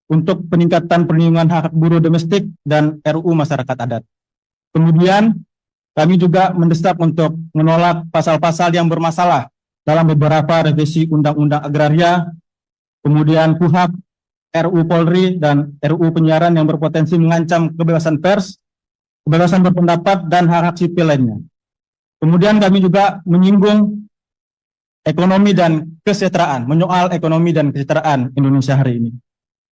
untuk peningkatan perlindungan hak buruh domestik, dan RUU masyarakat adat. Kemudian kami juga mendesak untuk menolak pasal-pasal yang bermasalah dalam beberapa revisi Undang-Undang Agraria, kemudian KUHP, RUU Polri, dan RUU Penyiaran yang berpotensi mengancam kebebasan pers, kebebasan berpendapat, dan hak-hak sipil lainnya. Kemudian kami juga menyinggung ekonomi dan kesejahteraan, menyoal ekonomi dan kesejahteraan Indonesia hari ini.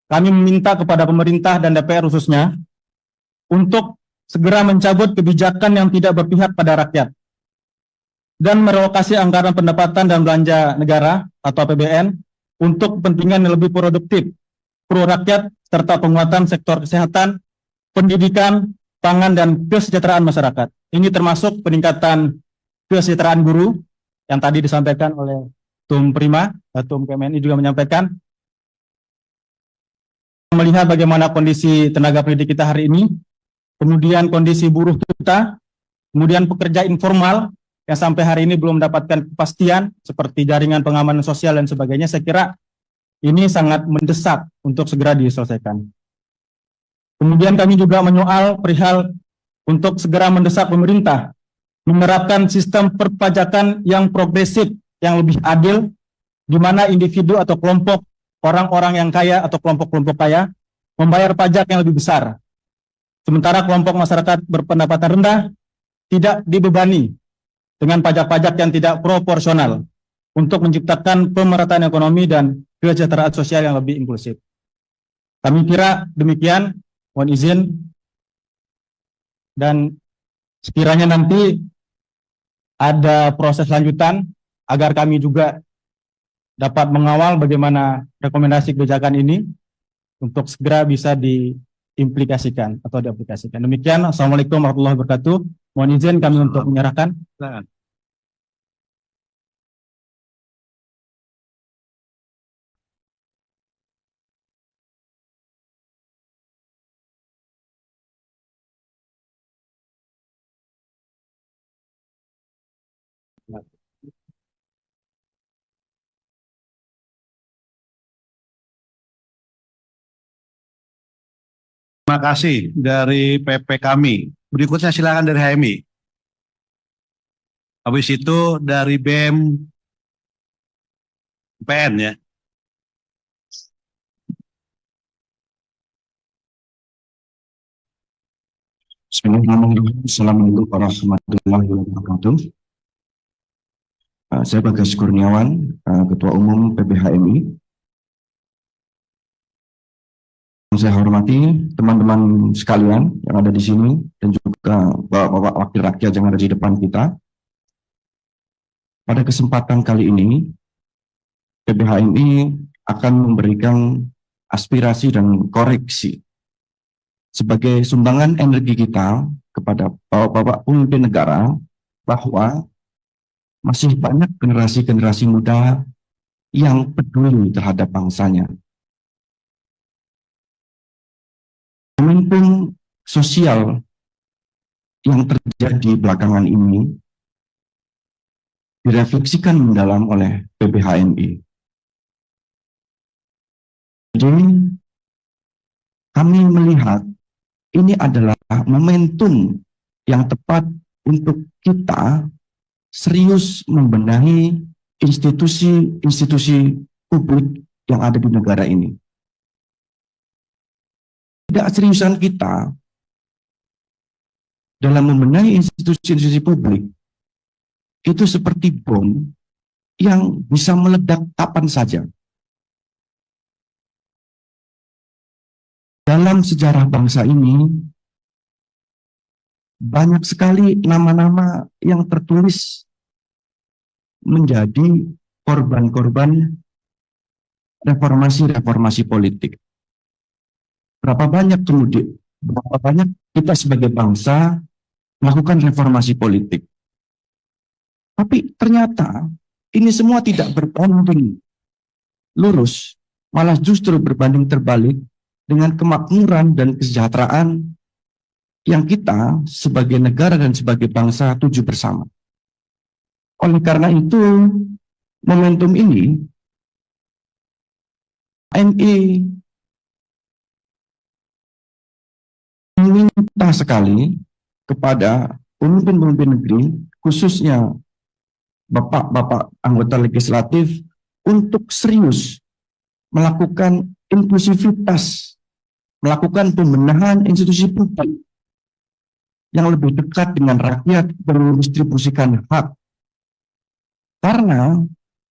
Kami meminta kepada pemerintah dan DPR khususnya untuk segera mencabut kebijakan yang tidak berpihak pada rakyat dan merelokasi anggaran pendapatan dan belanja negara atau APBN untuk kepentingan yang lebih produktif, pro rakyat, serta penguatan sektor kesehatan, pendidikan, pangan, dan kesejahteraan masyarakat. Ini termasuk peningkatan kesejahteraan guru yang tadi disampaikan oleh Tum Prima, Tum KMNI juga menyampaikan, melihat bagaimana kondisi tenaga pendidik kita hari ini, kemudian kondisi buruh kita, kemudian pekerja informal yang sampai hari ini belum mendapatkan kepastian seperti jaringan pengamanan sosial dan sebagainya, saya kira ini sangat mendesak untuk segera diselesaikan. Kemudian kami juga menyoal perihal untuk segera mendesak pemerintah menerapkan sistem perpajakan yang progresif, yang lebih adil, di mana individu atau kelompok orang-orang yang kaya atau kelompok-kelompok kaya membayar pajak yang lebih besar. Sementara kelompok masyarakat berpendapatan rendah tidak dibebani dengan pajak-pajak yang tidak proporsional untuk menciptakan pemerataan ekonomi dan kesejahteraan sosial yang lebih inklusif. Kami kira demikian, mohon izin, dan sekiranya nanti ada proses lanjutan agar kami juga dapat mengawal bagaimana rekomendasi kebijakan ini untuk segera bisa diimplikasikan atau diaplikasikan. Demikian, Assalamualaikum warahmatullahi wabarakatuh. Mohon izin kami untuk menyerahkan. Terima kasih dari PP kami. Berikutnya silakan dari HMI. Habis itu dari BEM PN ya. Bismillahirrahmanirrahim. Assalamualaikum warahmatullahi wabarakatuh. Saya Bagas Kurniawan, Ketua Umum PBHMI. Saya hormati teman-teman sekalian yang ada di sini dan juga bapak-bapak wakil rakyat yang ada di depan kita. Pada kesempatan kali ini, PBHMI akan memberikan aspirasi dan koreksi sebagai sumbangan energi kita kepada bapak-bapak pemimpin negara bahwa masih banyak generasi-generasi muda yang peduli terhadap bangsanya. Momentum sosial yang terjadi belakangan ini direfleksikan mendalam oleh PBHMI. Jadi, kami melihat ini adalah momentum yang tepat untuk kita serius membenahi institusi-institusi publik yang ada di negara ini. Ketidakseriusan kita dalam membenahi institusi-institusi publik itu seperti bom yang bisa meledak kapan saja. Dalam sejarah bangsa ini, banyak sekali nama-nama yang tertulis menjadi korban-korban reformasi-reformasi politik. Berapa banyak kita sebagai bangsa melakukan reformasi politik. Tapi ternyata ini semua tidak berbanding lurus, malah justru berbanding terbalik dengan kemakmuran dan kesejahteraan yang kita sebagai negara dan sebagai bangsa tuju bersama. Oleh karena itu, momentum ini MI meminta sekali kepada pemimpin-pemimpin negeri, khususnya bapak-bapak anggota legislatif, untuk serius melakukan inklusivitas, melakukan pembenahan institusi publik yang lebih dekat dengan rakyat dan mendistribusikan hak. Karena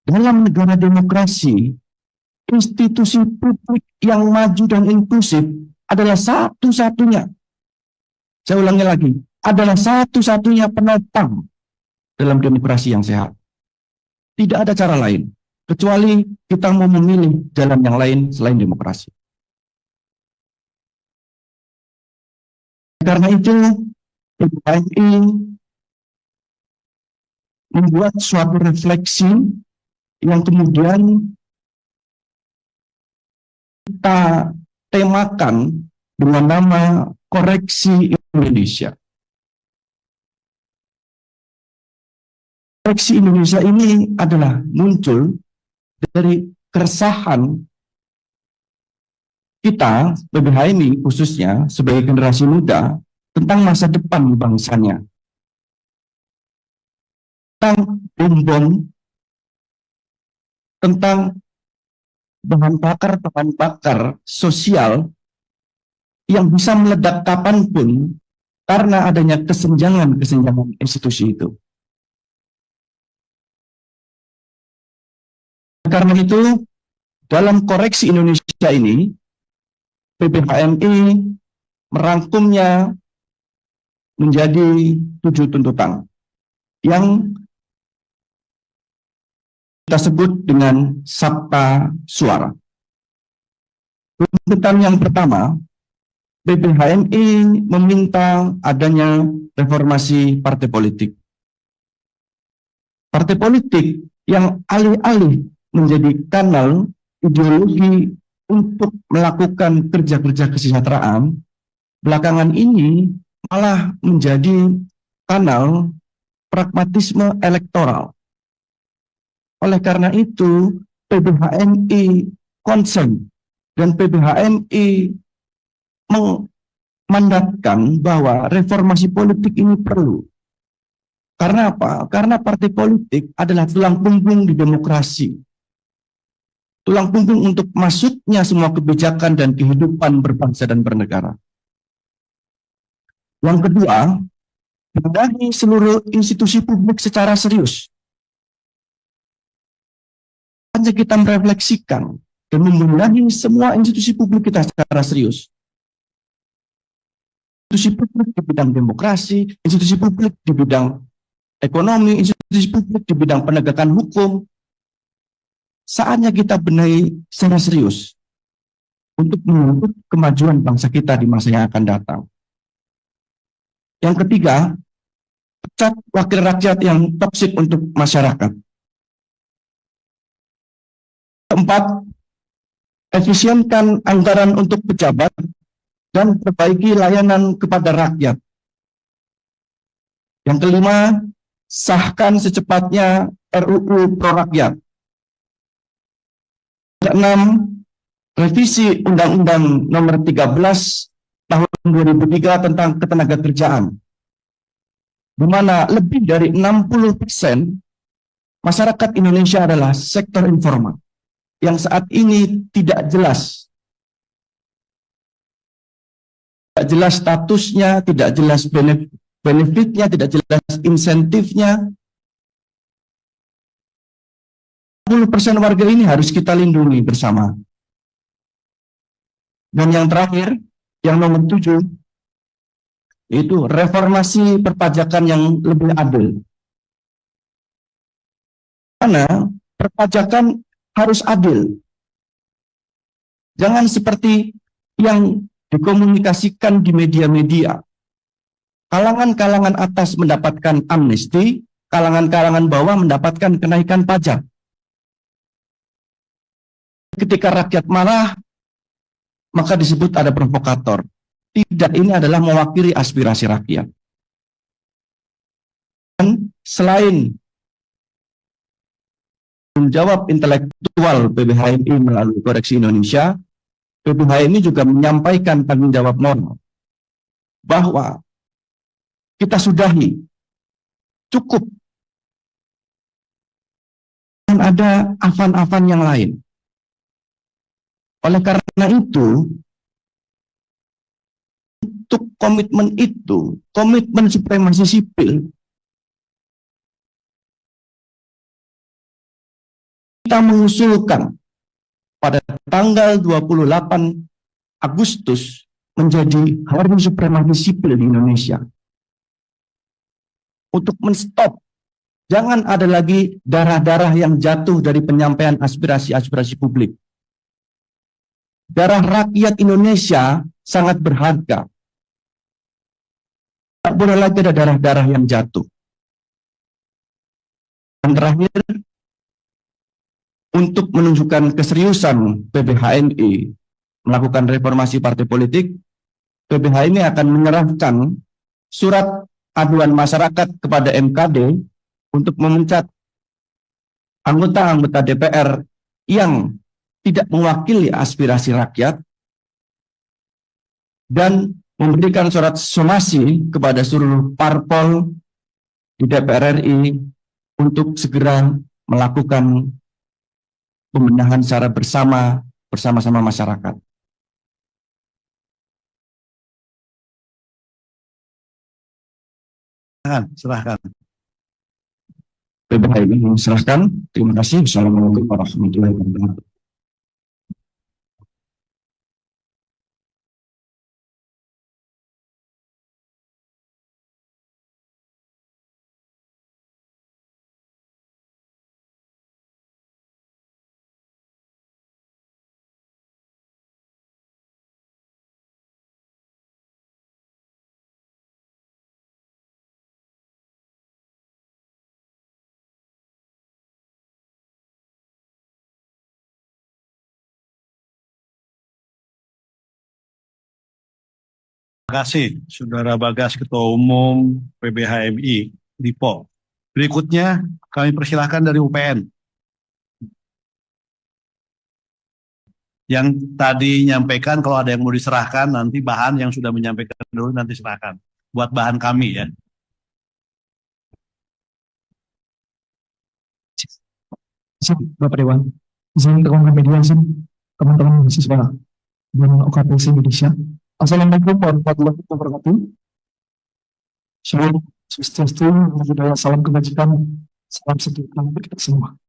dalam negara demokrasi, institusi publik yang maju dan inklusif adalah satu-satunya, saya ulangi lagi, adalah satu-satunya penopang dalam demokrasi yang sehat. Tidak ada cara lain, kecuali kita mau memilih jalan yang lain selain demokrasi. Karena itu, PBHMI membuat suatu refleksi yang kemudian kita temakan dengan nama Koreksi Indonesia. Koreksi Indonesia ini adalah muncul dari keresahan kita, PBHMI khususnya sebagai generasi muda, tentang masa depan bangsanya. Tentang bom, tentang bahan bakar sosial yang bisa meledak kapanpun karena adanya kesenjangan institusi itu. Karena itu, dalam Koreksi Indonesia ini, PBHMI merangkumnya menjadi 7 tuntutan yang kita sebut dengan sabta suara. Tuntutan yang pertama, PBHMI meminta adanya reformasi partai politik. Partai politik yang alih-alih menjadi kanal ideologi untuk melakukan kerja-kerja kesejahteraan, belakangan ini malah menjadi kanal pragmatisme elektoral. Oleh karena itu, PBHMI concern dan PBHMI memandatkan bahwa reformasi politik ini perlu. Karena apa? Karena partai politik adalah tulang punggung di demokrasi. Tulang punggung untuk masuknya semua kebijakan dan kehidupan berbangsa dan bernegara. Yang kedua, benahi seluruh institusi publik secara serius. Hanya kita merefleksikan dan membenahi semua institusi publik kita secara serius. Institusi publik di bidang demokrasi, institusi publik di bidang ekonomi, institusi publik di bidang penegakan hukum. Saatnya kita benahi secara serius untuk menuntut kemajuan bangsa kita di masa yang akan datang. Yang ketiga, pecat wakil rakyat yang toksik untuk masyarakat. Keempat, efisienkan anggaran untuk pejabat dan perbaiki layanan kepada rakyat. Yang kelima, sahkan secepatnya RUU Pro Rakyat. Keenam, revisi Undang-Undang Nomor 13 Tahun 2003 tentang Ketenagakerjaan, di mana lebih dari 60% masyarakat Indonesia adalah sektor informal yang saat ini tidak jelas statusnya, tidak jelas benefitnya, tidak jelas insentifnya. 60% warga ini harus kita lindungi bersama. Dan yang terakhir, yang nomor 7, yaitu reformasi perpajakan yang lebih adil. Karena perpajakan harus adil. Jangan seperti yang dikomunikasikan di media-media. Kalangan-kalangan atas mendapatkan amnesti, kalangan-kalangan bawah mendapatkan kenaikan pajak. Ketika rakyat marah, maka disebut ada provokator. Tidak, ini adalah mewakili aspirasi rakyat. Dan selain menjawab intelektual PBHMI melalui Koreksi Indonesia, PBHMI juga menyampaikan tanggung jawab moral bahwa kita sudahi, cukup, dan ada afan-afan yang lain. Oleh karena itu, untuk komitmen itu, komitmen supremasi sipil, kita mengusulkan pada tanggal 28 Agustus menjadi Hari Supremasi Sipil di Indonesia. Untuk menstop, jangan ada lagi darah-darah yang jatuh dari penyampaian aspirasi-aspirasi publik. Darah rakyat Indonesia sangat berharga. Tak boleh lagi ada darah-darah yang jatuh. Dan terakhir, untuk menunjukkan keseriusan PBHNI melakukan reformasi partai politik, PBHNI akan menyerahkan surat aduan masyarakat kepada MKD untuk memecat anggota-anggota DPR yang tidak mewakili aspirasi rakyat dan memberikan surat somasi kepada seluruh parpol di DPR RI untuk segera melakukan pembenahan secara bersama-sama masyarakat. Silahkan. PBHNI serahkan. Terima kasih. Assalamualaikum warahmatullahi wabarakatuh. Terima kasih, Saudara Bagas, Ketua Umum PBHMI, Dipo. Berikutnya, kami persilahkan dari UPN. Yang tadi nyampaikan, kalau ada yang mau diserahkan, nanti bahan yang sudah menyampaikan dulu, nanti serahkan. Buat bahan kami ya. Bapak Dewan, izin teman media, izin teman-teman mahasiswa di OKPC Indonesia. Assalamualaikum warahmatullahi wabarakatuh. Shalom, Swastiastu, salam kebajikan, salam sejahtera untuk kita semua.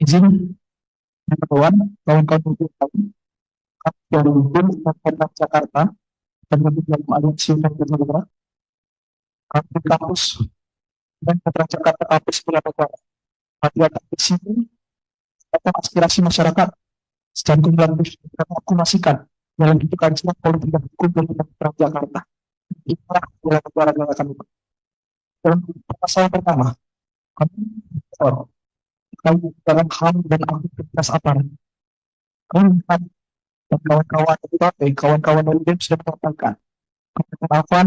Izin kawan-kawan, kawan-kawan dari Universitas Jakarta dan dalam aliansi Universitas Negara, kampus dan Jakarta kampus Negara. Hati-hati di sini akan aspirasi masyarakat secara kumulatif kita akumulasikan dalam bentuk kajian politik dan hukum dari Jakarta. Inilah negara yang akan dibuat. Dalam pasal pertama, kami dalam hal dan aktivitas aparat. Kami dan kawan-kawan dari kawan-kawan dari BEM sudah mengatakan penerapan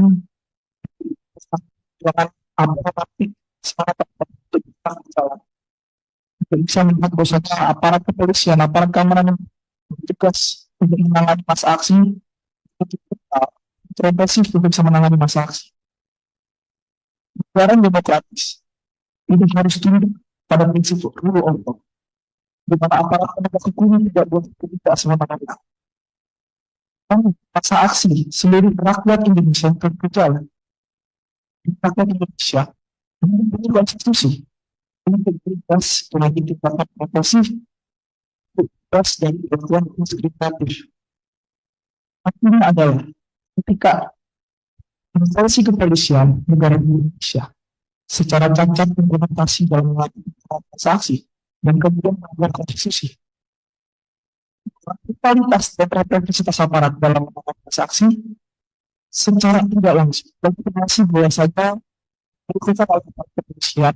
jangan aparatif semangat untuk kita berjalan. Bisa melihat bahwasanya aparat kepolisian, aparat keamanan yang bertugas untuk menangani masa aksi represif untuk bisa menangani masa aksi. Negara demokratis itu harus tunduk pada prinsip rule of law, di mana aparat penegak hukum tidak boleh tidak semena-mena. Masa aksi seluruh rakyat Indonesia yang berjalan, rakyat Indonesia memiliki konstitusi untuk bebas dari tindakan represif, bebas dari perlakuan diskriminatif. Artinya adalah ketika instansi kepolisian negara Indonesia secara cacat implementasi dalam melakukan transaksi dan kemudian melanggar konstitusi, kualitas dan representasi aparat dalam melakukan transaksi secara tidak langsung konfirmasi bahwasanya kita oleh kepolisian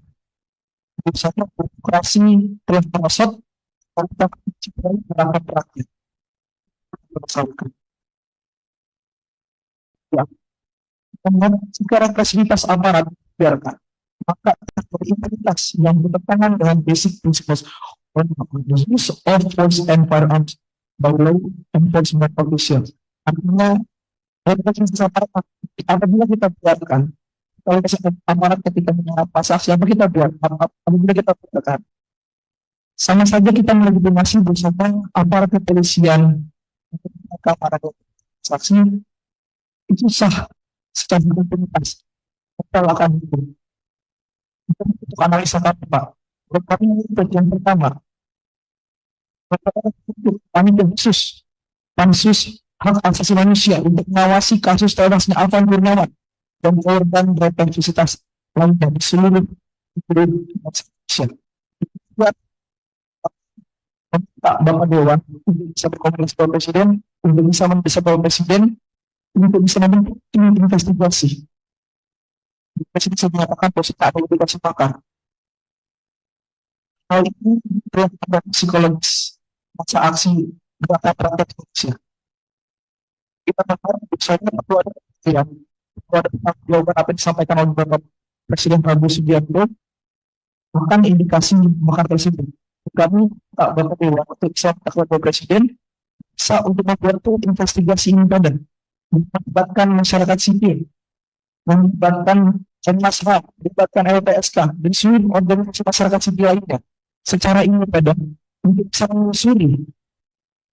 misalnya demokrasi telah merosot tanpa menciptakan gerakan rakyat. Ya, dengan jika represivitas aparat biarkan, maka integritas yang bertentangan dengan basic principles of the use of force and firearms by law enforcement officials. Artinya represivitas aparat apabila kita biarkan, kalau aparat ketika menyerap pasal siapa kita buat, apabila kita biarkan, sama saja kita melegitimasi bersama aparat kepolisian para saksi itu sah secara legitimitas. Kita akan itu untuk analisa kami Pak. Kami yang pertama, kami khusus pansus hak asasi manusia untuk mengawasi kasus tewasnya Afan Kurniawan dan korban represivitas lainnya di seluruh Indonesia. Bapak Dewan untuk bisa berkomunikasi dengan Presiden, untuk bisa mendesak Bapak Presiden, untuk bisa membentuk tim investigasi. Presiden sudah mengatakan bahwa kita ada investigasi pakar. Hal ini telah ada psikologis masa aksi gerakan rakyat Indonesia. Kita berharap misalnya perlu ada yang perlu ada jawaban apa yang disampaikan oleh Bapak Presiden Prabowo Subianto, bahkan indikasi bahkan Presiden. Kami tak Bapak Dewan untuk bisa Bapak Presiden bisa untuk membuat investigasi independen, melibatkan masyarakat sipil, melibatkan Komnas HAM, melibatkan LPSK, dan seluruh organisasi masyarakat sipil lainnya secara independen untuk bisa menyusuri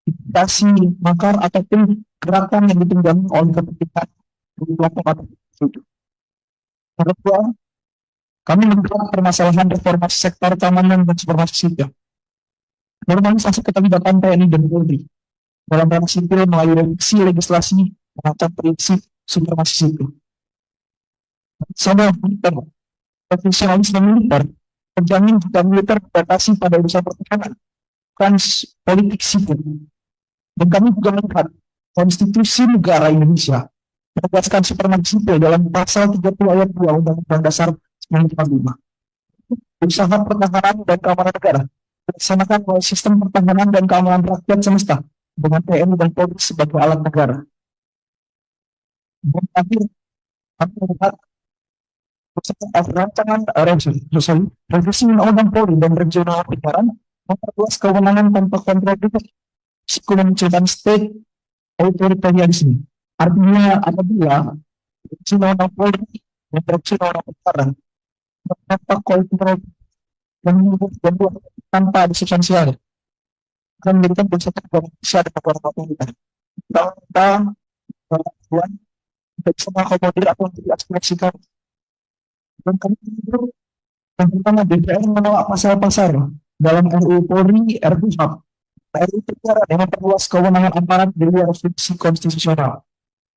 indikasi makar ataupun gerakan yang ditunggangi oleh kepentingan kelompok atau individu. Kedua, kami menggelar permasalahan reformasi sektor keamanan dan supremasi sipil. Normalisasi keterlibatan TNI dan Polri dalam ranah sipil melalui revisi legislasi mengatur prinsip supremasi sipil. Sama militer, profesionalisme militer, terjamin jika militer dibatasi pada urusan pertahanan, bukan politik sipil. Dan kami juga melihat konstitusi negara Indonesia menegaskan supremasi sipil dalam pasal 30 ayat 2 Undang-Undang Dasar 1945. Usaha pertahanan dan keamanan negara dilaksanakan melalui sistem pertahanan dan keamanan rakyat semesta dengan TNI dan Polri sebagai alat negara. Dan akhir, kami melihat rancangan revisi Undang-Undang Polri dan revisi Undang-Undang Penyiaran memperluas kewenangan tanpa kontradiktif, risiko memunculkan state authoritarianism. Artinya apabila revisi Undang-Undang Polri dan revisi Undang-Undang Penyiaran tanpa kontrol dan tanpa ada substansial akan menjadikan bangsa kita bisa ada kekuatan kita. Kita untuk bisa mengakomodir apa yang diaspirasikan. Dan kami juga yang pertama DPR menolak pasal-pasal dalam RUU Polri, RUU HAM, RUU Penyiaran yang memperluas kewenangan aparat di luar fungsi konstitusional.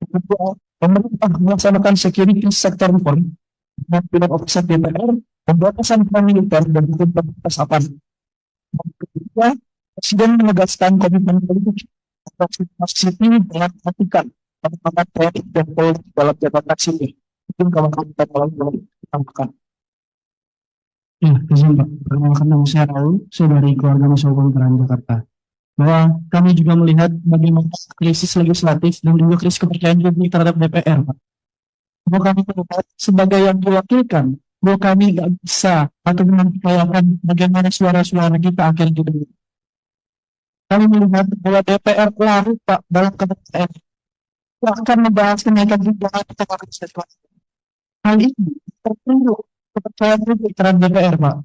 Kedua, pemerintah melaksanakan security sector reform dengan pilot oversight DPR, pembatasan peran militer dan hukum batas aparat. Ketiga, Presiden menegaskan komitmen politik atas sipil dengan mematikan penempatan TNI dan Polri dalam jabatan sipil. Mungkin kawan-kawan kita melalui tambahkan. Ya, izin Pak. Perkenalkan nama saya Raul, saya dari keluarga Masyarakat Peran Jakarta. Bahwa kami juga melihat bagaimana krisis legislatif dan juga krisis kepercayaan publik terhadap DPR, Pak. Bahwa kami melihat sebagai yang diwakilkan, bahwa kami nggak bisa atau mempercayakan bagaimana suara-suara kita akhirnya juga. Kami melihat bahwa DPR larut Pak dalam kepercayaan. Akan membahas kenaikan tunjangan kita harus. Hal ini terpengaruh kepercayaan publik terhadap DPR, Pak.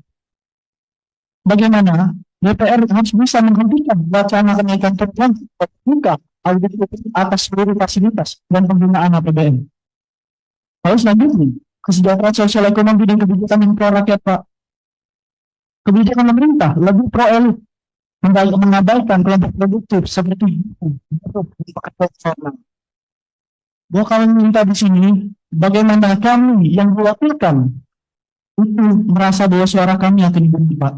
Bagaimana DPR harus bisa menghentikan wacana kenaikan tunjangan dan buka audit atas seluruh fasilitas dan penggunaan APBN. Lalu selanjutnya, kesejahteraan sosial ekonomi dan kebijakan yang pro rakyat, Pak. Kebijakan pemerintah lebih pro elit, mengabaikan kelompok produktif seperti pekerja formal. Bahwa kami minta di sini, bagaimana kami yang diwakilkan itu merasa bahwa suara kami akan didengar, Pak.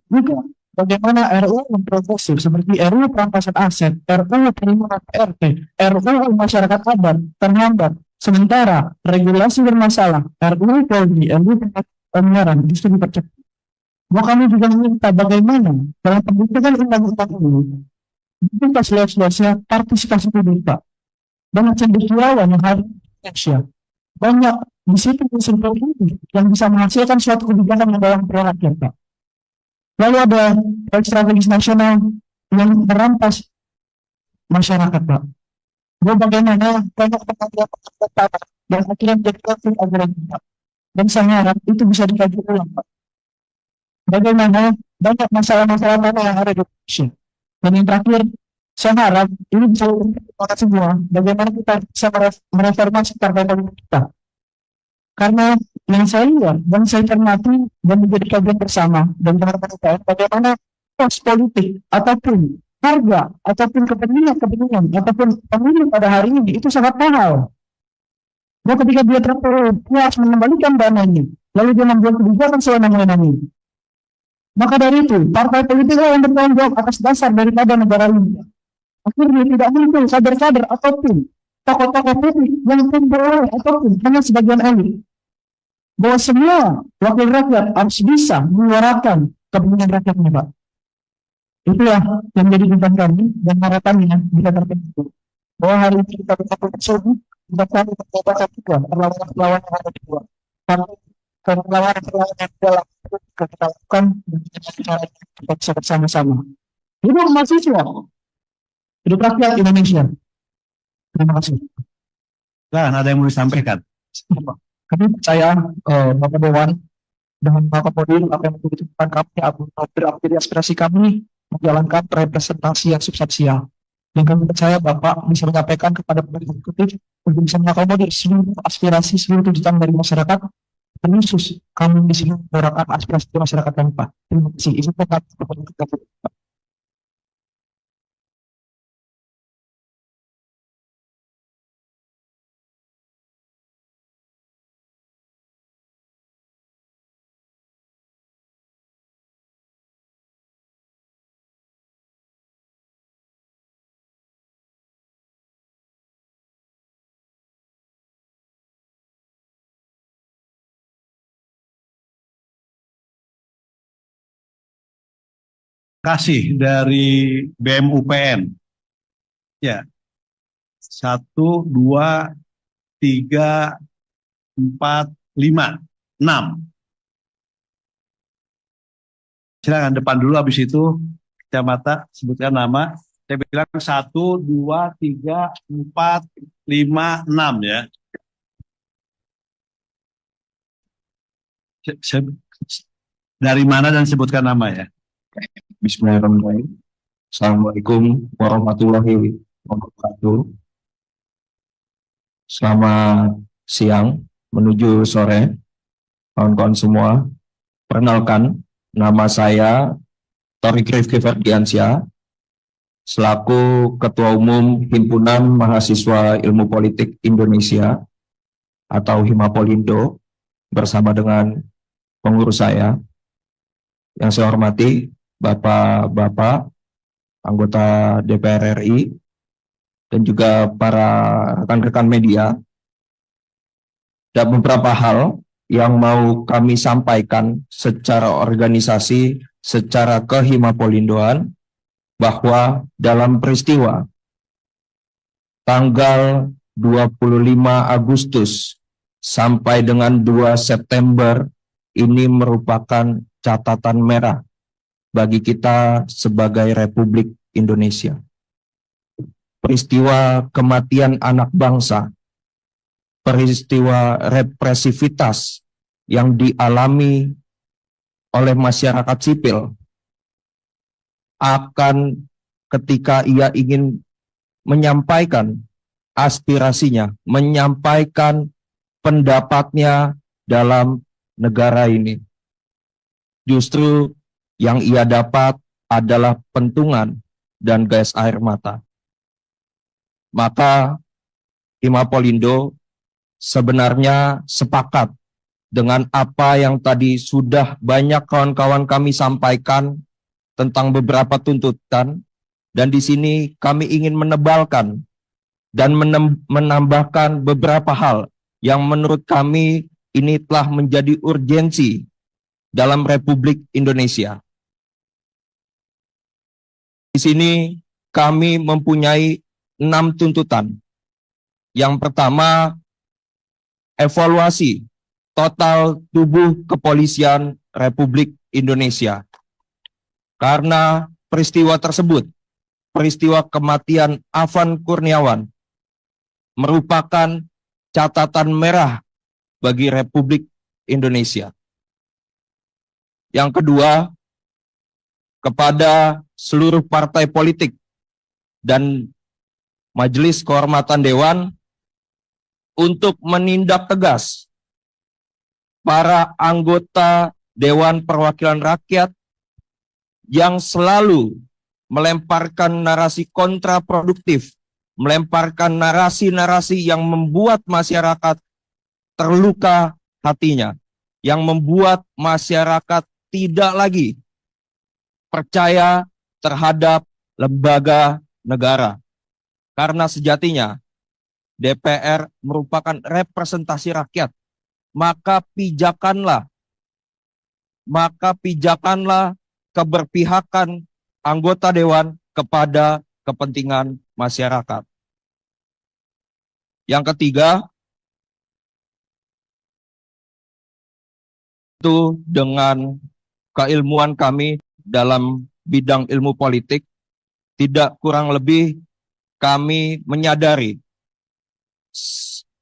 Juga bagaimana RUU yang progresif seperti RUU perampasan aset, RUU perlindungan PRT, RUU masyarakat adat terhambat, sementara regulasi bermasalah, RUU Polri, RUU Penyiaran justru dipercepat. Bahwa kami juga meminta bagaimana dalam pembentukan undang-undang ini kita seluas-luasnya partisipasi publik, Pak. Banyak cendekiawan yang harus Indonesia. Banyak di situ unsur politik yang bisa menghasilkan suatu kebijakan yang dalam pro rakyat, Pak. Lalu ada proyek strategis nasional yang merampas masyarakat, Pak. Bahwa bagaimana banyak pengajian dan akhirnya menjadi konflik agraria, Pak. Dan saya harap itu bisa dikaji ulang, Pak. Bagaimana banyak masalah-masalah mana yang ada di Indonesia. Dan yang terakhir, saya harap ini bisa kita semua bagaimana kita bisa mereformasi partai politik kita. Karena yang saya lihat dan saya cermati dan menjadi kajian bersama dan teman-teman bagaimana pos politik ataupun harga ataupun kepentingan ataupun pemilu pada hari ini itu sangat mahal. Nah, ketika dia terpilih, dia harus mengembalikan dana ini, lalu dia membuat kebijakan sewenang-wenang ini. Maka dari itu, partai politik yang bertanggung jawab atas dasar daripada negara ini. Akhirnya tidak muncul kader-kader ataupun tokoh-tokoh publik yang memperoleh ataupun hanya sebagian elit. bahwa semua wakil rakyat harus bisa menyuarakan kepentingan rakyatnya, Pak. Itulah yang menjadi tuntutan kami dan harapannya bisa terpenuhi. Bahwa hari ini kita betul bersatu, kita tahu perbuatan juga perlawanan yang ada di luar. Tapi perlawanan yang dalam itu juga kita lakukan dan kita bisa bersama-sama. Hidup mahasiswa, hidup rakyat Indonesia. Terima kasih. Nah, ada yang mau disampaikan? Kami percaya Bapak Dewan dengan Bapak Kodir apa yang menjadi tuntutan kami menjadi aspirasi kami menjalankan representasi yang substansial. Dan kami percaya Bapak bisa menyampaikan kepada pemerintah eksekutif untuk bisa mengakomodir seluruh aspirasi, seluruh tuntutan dari masyarakat. Terkhusus kami di sini menyuarakan aspirasi masyarakat kami, Pak. Terima kasih. Ibu Bapak. Kasih dari BEM UPN. Ya. 1, 2, 3, 4, 5, 6. Silakan depan dulu, habis itu kacamata, sebutkan nama. Saya bilang 1, 2, 3, 4, 5, 6 ya. Dari mana dan sebutkan nama ya. Bismillahirrahmanirrahim. Assalamualaikum warahmatullahi wabarakatuh. Selamat siang menuju sore, kawan-kawan semua. Perkenalkan, nama saya Torik Rifki Ferdiansyah, selaku Ketua Umum Himpunan Mahasiswa Ilmu Politik Indonesia atau Himapolindo, bersama dengan pengurus saya. Yang saya hormati Bapak-Bapak anggota DPR RI dan juga para rekan-rekan media. Ada beberapa hal yang mau kami sampaikan secara organisasi, secara kehimapolindoan, bahwa dalam peristiwa tanggal 25 Agustus sampai dengan 2 September ini merupakan catatan merah bagi kita sebagai Republik Indonesia. Peristiwa kematian anak bangsa, peristiwa represivitas yang dialami oleh masyarakat sipil akan ketika ia ingin menyampaikan aspirasinya, menyampaikan pendapatnya dalam negara ini. Justru yang ia dapat adalah pentungan dan gas air mata. Maka Himapolindo sebenarnya sepakat dengan apa yang tadi sudah banyak kawan-kawan kami sampaikan tentang beberapa tuntutan, dan di sini kami ingin menebalkan dan menambahkan beberapa hal yang menurut kami ini telah menjadi urgensi dalam Republik Indonesia. Di sini kami mempunyai 6 tuntutan. Yang pertama, evaluasi total tubuh kepolisian Republik Indonesia. Karena peristiwa tersebut, peristiwa kematian Afan Kurniawan, merupakan catatan merah bagi Republik Indonesia. Yang kedua, kepada seluruh partai politik dan Majelis Kehormatan Dewan untuk menindak tegas para anggota Dewan Perwakilan Rakyat yang selalu melemparkan narasi kontraproduktif, melemparkan narasi-narasi yang membuat masyarakat terluka hatinya, yang membuat masyarakat tidak lagi percaya terhadap lembaga negara. Karena sejatinya DPR merupakan representasi rakyat, maka pijakanlah keberpihakan anggota dewan kepada kepentingan masyarakat. Yang ketiga, itu dengan keilmuan kami dalam bidang ilmu politik, tidak kurang lebih kami menyadari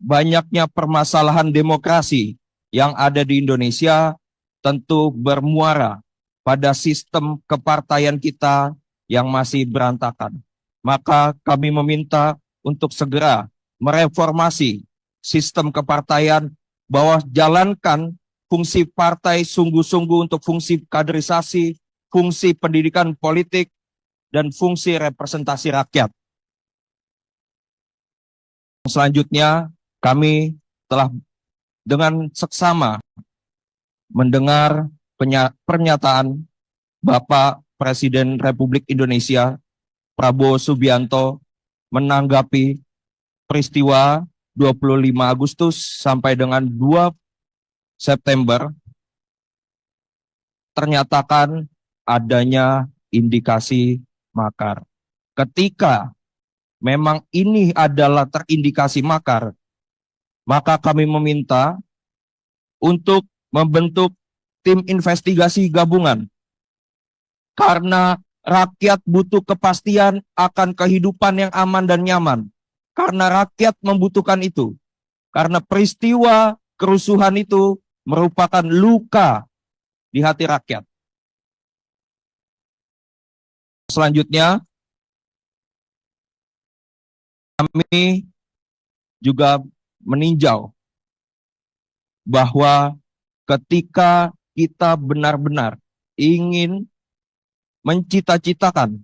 banyaknya permasalahan demokrasi yang ada di Indonesia tentu bermuara pada sistem kepartaian kita yang masih berantakan. Maka kami meminta untuk segera mereformasi sistem kepartaian, bahwa jalankan fungsi partai sungguh-sungguh untuk fungsi kaderisasi, fungsi pendidikan politik, dan fungsi representasi rakyat. Selanjutnya, kami telah dengan seksama mendengar pernyataan Bapak Presiden Republik Indonesia Prabowo Subianto menanggapi peristiwa 25 Agustus sampai dengan 2 September, ternyatakan adanya indikasi makar. Ketika memang ini adalah terindikasi makar, maka kami meminta untuk membentuk tim investigasi gabungan. Karena rakyat butuh kepastian akan kehidupan yang aman dan nyaman. Karena rakyat membutuhkan itu. Karena peristiwa kerusuhan itu merupakan luka di hati rakyat. Selanjutnya, kami juga meninjau bahwa ketika kita benar-benar ingin mencita-citakan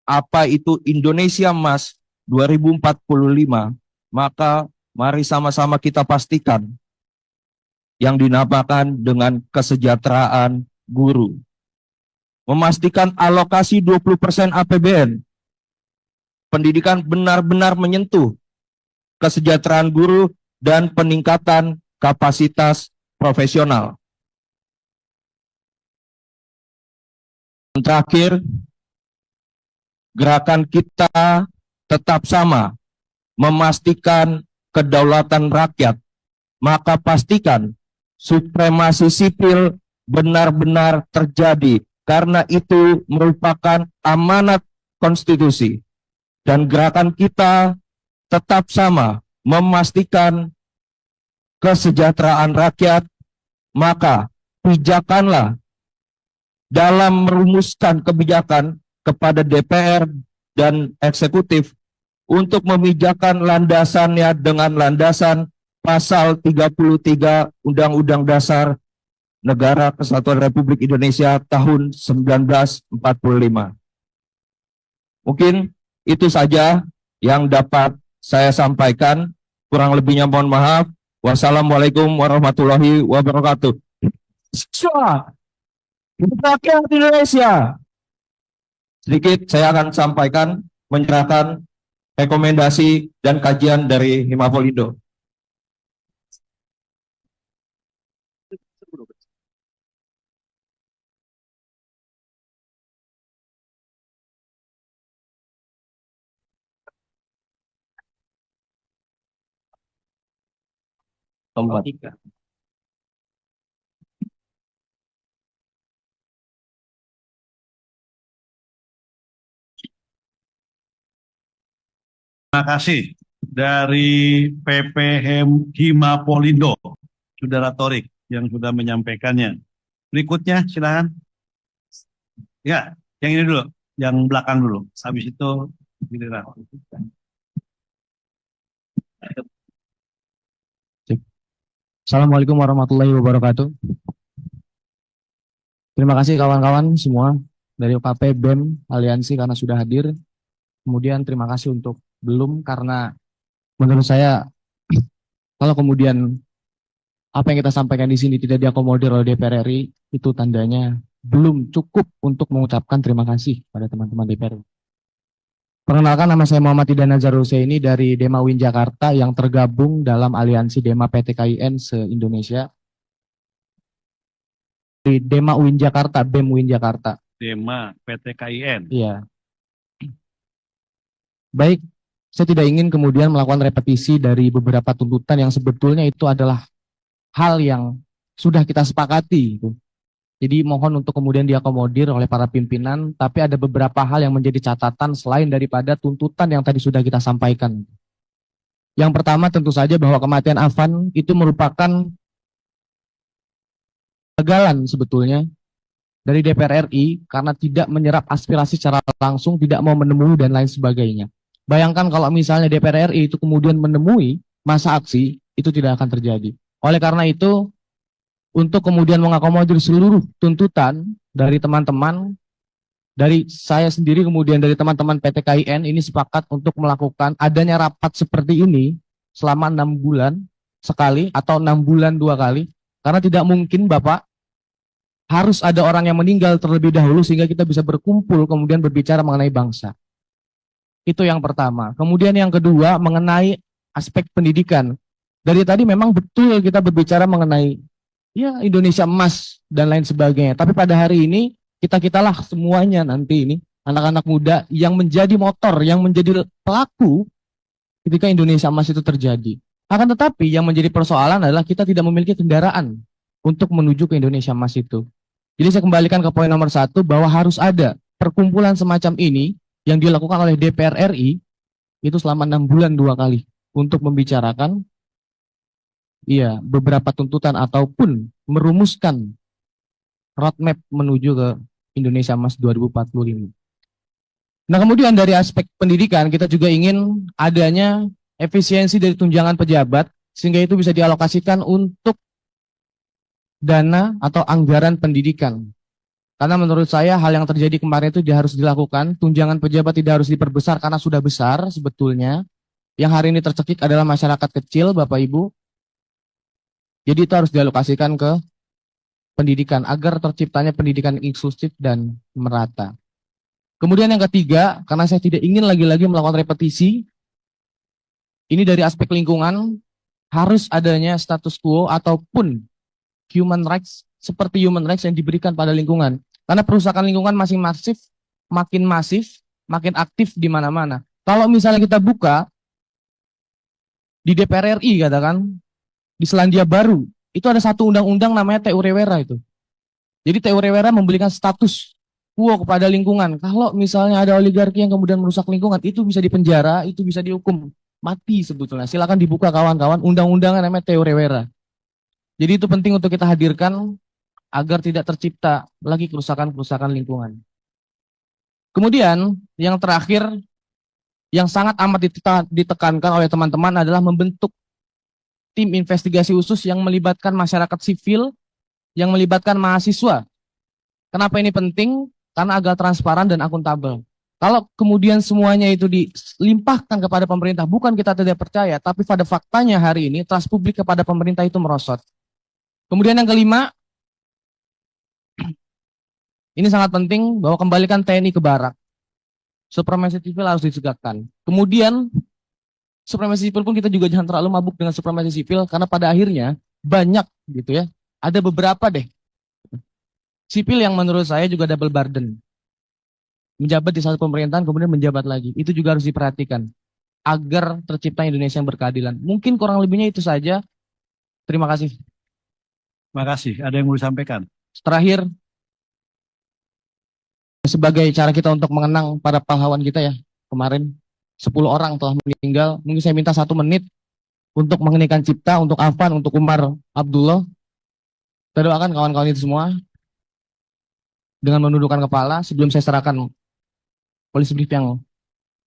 apa itu Indonesia Emas 2045, maka mari sama-sama kita pastikan yang dinamakan dengan kesejahteraan guru. Memastikan alokasi 20% APBN. Pendidikan benar-benar menyentuh kesejahteraan guru dan peningkatan kapasitas profesional. Dan terakhir, gerakan kita tetap sama, memastikan kedaulatan rakyat. Maka pastikan supremasi sipil benar-benar terjadi, karena itu merupakan amanat konstitusi. Dan gerakan kita tetap sama, memastikan kesejahteraan rakyat. Maka pijakanlah dalam merumuskan kebijakan kepada DPR dan eksekutif untuk memijakan landasannya dengan landasan pasal 33 Undang-Undang Dasar Negara Kesatuan Republik Indonesia tahun 1945. Mungkin itu saja yang dapat saya sampaikan. Kurang lebihnya mohon maaf. Wassalamualaikum warahmatullahi wabarakatuh. Rakyat Indonesia. Sedikit saya akan sampaikan, menyerahkan rekomendasi dan kajian dari Himapolrindo. Tempat. Terima kasih dari PP Himapolrindo, Saudara Torik yang sudah menyampaikannya. Berikutnya silakan. Ya, yang ini dulu, yang belakang dulu. Habis itu giliran. Assalamualaikum warahmatullahi wabarakatuh. Terima kasih kawan-kawan semua dari UKP, BEM, Aliansi karena sudah hadir. Kemudian terima kasih untuk belum, karena menurut saya kalau kemudian apa yang kita sampaikan di sini tidak diakomodir oleh DPR RI, itu tandanya belum cukup untuk mengucapkan terima kasih pada teman-teman DPR. Perkenalkan, nama saya Muhammad Ida Nazar Husaini dari Dema Win Jakarta yang tergabung dalam aliansi Dema PTKIN se-Indonesia. Di Dema Win Jakarta, BEM Win Jakarta. Dema PTKIN. Iya. Baik, saya tidak ingin kemudian melakukan repetisi dari beberapa tuntutan yang sebetulnya itu adalah hal yang sudah kita sepakati, gitu. Jadi mohon untuk kemudian diakomodir oleh para pimpinan, tapi ada beberapa hal yang menjadi catatan selain daripada tuntutan yang tadi sudah kita sampaikan. Yang pertama tentu saja bahwa kematian Afan itu merupakan kegagalan sebetulnya dari DPR RI karena tidak menyerap aspirasi secara langsung, tidak mau menemui dan lain sebagainya. Bayangkan kalau misalnya DPR RI itu kemudian menemui masa aksi, itu tidak akan terjadi. Oleh karena itu, untuk kemudian mengakomodir seluruh tuntutan dari teman-teman, dari saya sendiri kemudian dari teman-teman PTKIN ini sepakat untuk melakukan adanya rapat seperti ini selama 6 bulan sekali atau 6 bulan 2 kali, karena tidak mungkin Bapak harus ada orang yang meninggal terlebih dahulu sehingga kita bisa berkumpul kemudian berbicara mengenai bangsa. Itu yang pertama. Kemudian yang kedua mengenai aspek pendidikan. Dari tadi memang betul kita berbicara mengenai ya Indonesia emas dan lain sebagainya. Tapi pada hari ini kita-kitalah semuanya nanti ini anak-anak muda yang menjadi motor, yang menjadi pelaku ketika Indonesia emas itu terjadi. Akan tetapi yang menjadi persoalan adalah kita tidak memiliki kendaraan untuk menuju ke Indonesia emas itu. Jadi saya kembalikan ke poin nomor 1 bahwa harus ada perkumpulan semacam ini yang dilakukan oleh DPR RI itu selama 6 bulan 2 kali untuk membicarakan beberapa tuntutan ataupun merumuskan roadmap menuju ke Indonesia Emas 2045. Nah, kemudian dari aspek pendidikan kita juga ingin adanya efisiensi dari tunjangan pejabat sehingga itu bisa dialokasikan untuk dana atau anggaran pendidikan. Karena menurut saya hal yang terjadi kemarin itu harus dilakukan, tunjangan pejabat tidak harus diperbesar karena sudah besar sebetulnya. Yang hari ini tercekik adalah masyarakat kecil, Bapak Ibu. Jadi itu harus dialokasikan ke pendidikan agar terciptanya pendidikan inklusif dan merata. Kemudian yang ketiga, karena saya tidak ingin lagi-lagi melakukan repetisi, ini dari aspek lingkungan harus adanya status quo ataupun human rights seperti human rights yang diberikan pada lingkungan. Karena perusahaan lingkungan masih masif, makin aktif di mana-mana. Kalau misalnya kita buka di DPR RI katakan, di Selandia Baru, itu ada satu undang-undang namanya TU Rewera itu. Jadi TU Rewera memberikan status quo kepada lingkungan. Kalau misalnya ada oligarki yang kemudian merusak lingkungan, itu bisa dipenjara, itu bisa dihukum mati sebetulnya. Silakan dibuka kawan-kawan, undang-undangnya namanya TU Rewera. Jadi itu penting untuk kita hadirkan agar tidak tercipta lagi kerusakan-kerusakan lingkungan. Kemudian yang terakhir, yang sangat amat ditekankan oleh teman-teman adalah membentuk tim investigasi khusus yang melibatkan masyarakat sipil, yang melibatkan mahasiswa. Kenapa ini penting? Karena agar transparan dan akuntabel. Kalau kemudian semuanya itu dilimpahkan kepada pemerintah, bukan kita tidak percaya, tapi pada faktanya hari ini trust publik kepada pemerintah itu merosot. Kemudian yang kelima, ini sangat penting bahwa kembalikan TNI ke barak. Supremasi sipil harus ditegakkan. Kemudian supremasi sipil pun kita juga jangan terlalu mabuk dengan supremasi sipil karena pada akhirnya banyak gitu ya. Ada beberapa deh sipil yang menurut saya juga double burden. Menjabat di satu pemerintahan kemudian menjabat lagi. Itu juga harus diperhatikan agar tercipta Indonesia yang berkeadilan. Mungkin kurang lebihnya itu saja. Terima kasih. Terima kasih. Ada yang mau disampaikan? Terakhir, sebagai cara kita untuk mengenang para pahlawan kita ya, kemarin 10 orang telah meninggal. Mungkin saya minta 1 menit untuk mengeningkan cipta, untuk Afan, untuk Umar Abdullah. Kita doakan kawan-kawan itu semua dengan menundukkan kepala sebelum saya serahkan polisi brief yang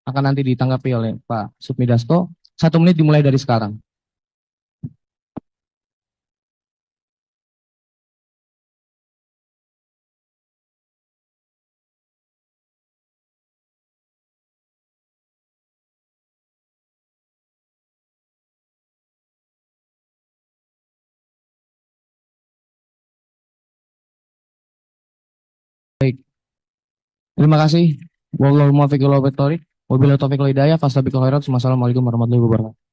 akan nanti ditanggapi oleh Pak Supmi Dasto. 1 menit dimulai dari sekarang. Baik. Terima kasih. Wallahul muwaffiq wal Wabillahi taufiq wal hidayah. Fastabiqul khairat. Wassalamualaikum warahmatullahi wabarakatuh.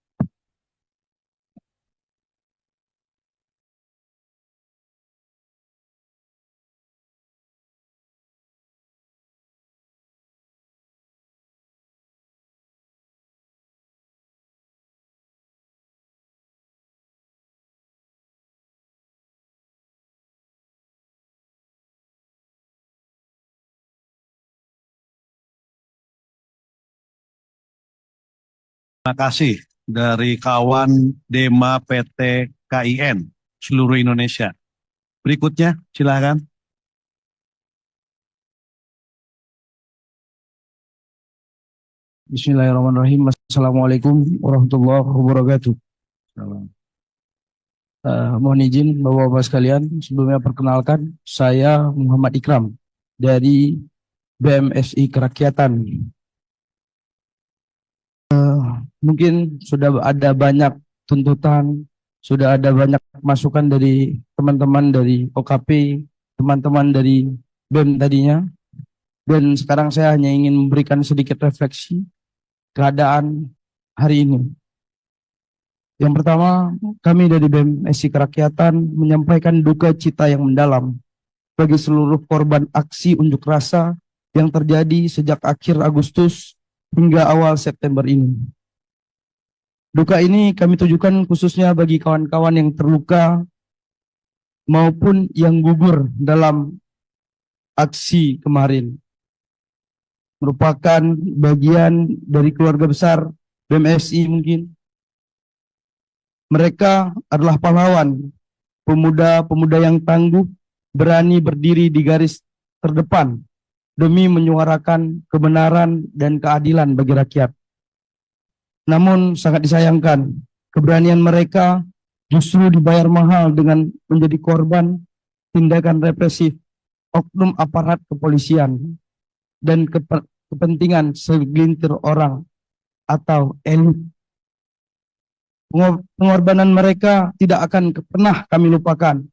Terima kasih dari kawan Dema PT KIN seluruh Indonesia. Berikutnya, silakan. Bismillahirrahmanirrahim. Assalamualaikum warahmatullahi wabarakatuh. Mohon izin Bapak-Bapak sekalian, sebelumnya perkenalkan, saya Muhammad Ikram dari BMSI Kerakyatan. Mungkin sudah ada banyak tuntutan, sudah ada banyak masukan dari teman-teman dari OKP, teman-teman dari BEM tadinya, dan sekarang saya hanya ingin memberikan sedikit refleksi keadaan hari ini. Yang pertama, kami dari BMSI Kerakyatan menyampaikan duka cita yang mendalam bagi seluruh korban aksi unjuk rasa yang terjadi sejak akhir Agustus hingga awal September ini. Duka ini kami tujukan khususnya bagi kawan-kawan yang terluka maupun yang gugur dalam aksi kemarin. Merupakan bagian dari keluarga besar BMSI mungkin. Mereka adalah pahlawan, pemuda-pemuda yang tangguh, berani berdiri di garis terdepan demi menyuarakan kebenaran dan keadilan bagi rakyat. Namun sangat disayangkan, keberanian mereka justru dibayar mahal dengan menjadi korban tindakan represif oknum aparat kepolisian dan kepentingan segelintir orang atau elit. Pengorbanan mereka tidak akan pernah kami lupakan,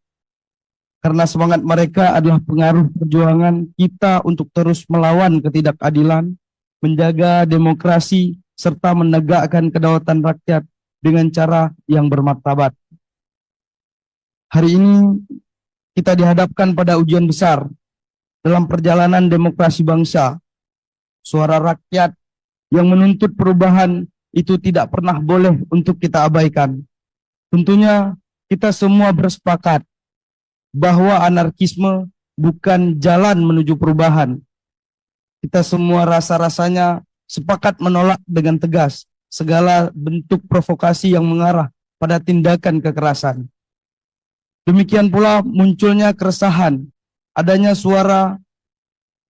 karena semangat mereka adalah pengaruh perjuangan kita untuk terus melawan ketidakadilan, menjaga demokrasi, serta menegakkan kedaulatan rakyat dengan cara yang bermartabat. Hari ini kita dihadapkan pada ujian besar dalam perjalanan demokrasi bangsa. Suara rakyat yang menuntut perubahan itu tidak pernah boleh untuk kita abaikan. Tentunya kita semua bersepakat bahwa anarkisme bukan jalan menuju perubahan. Kita semua rasa-rasanya sepakat menolak dengan tegas segala bentuk provokasi yang mengarah pada tindakan kekerasan. Demikian pula munculnya keresahan, adanya suara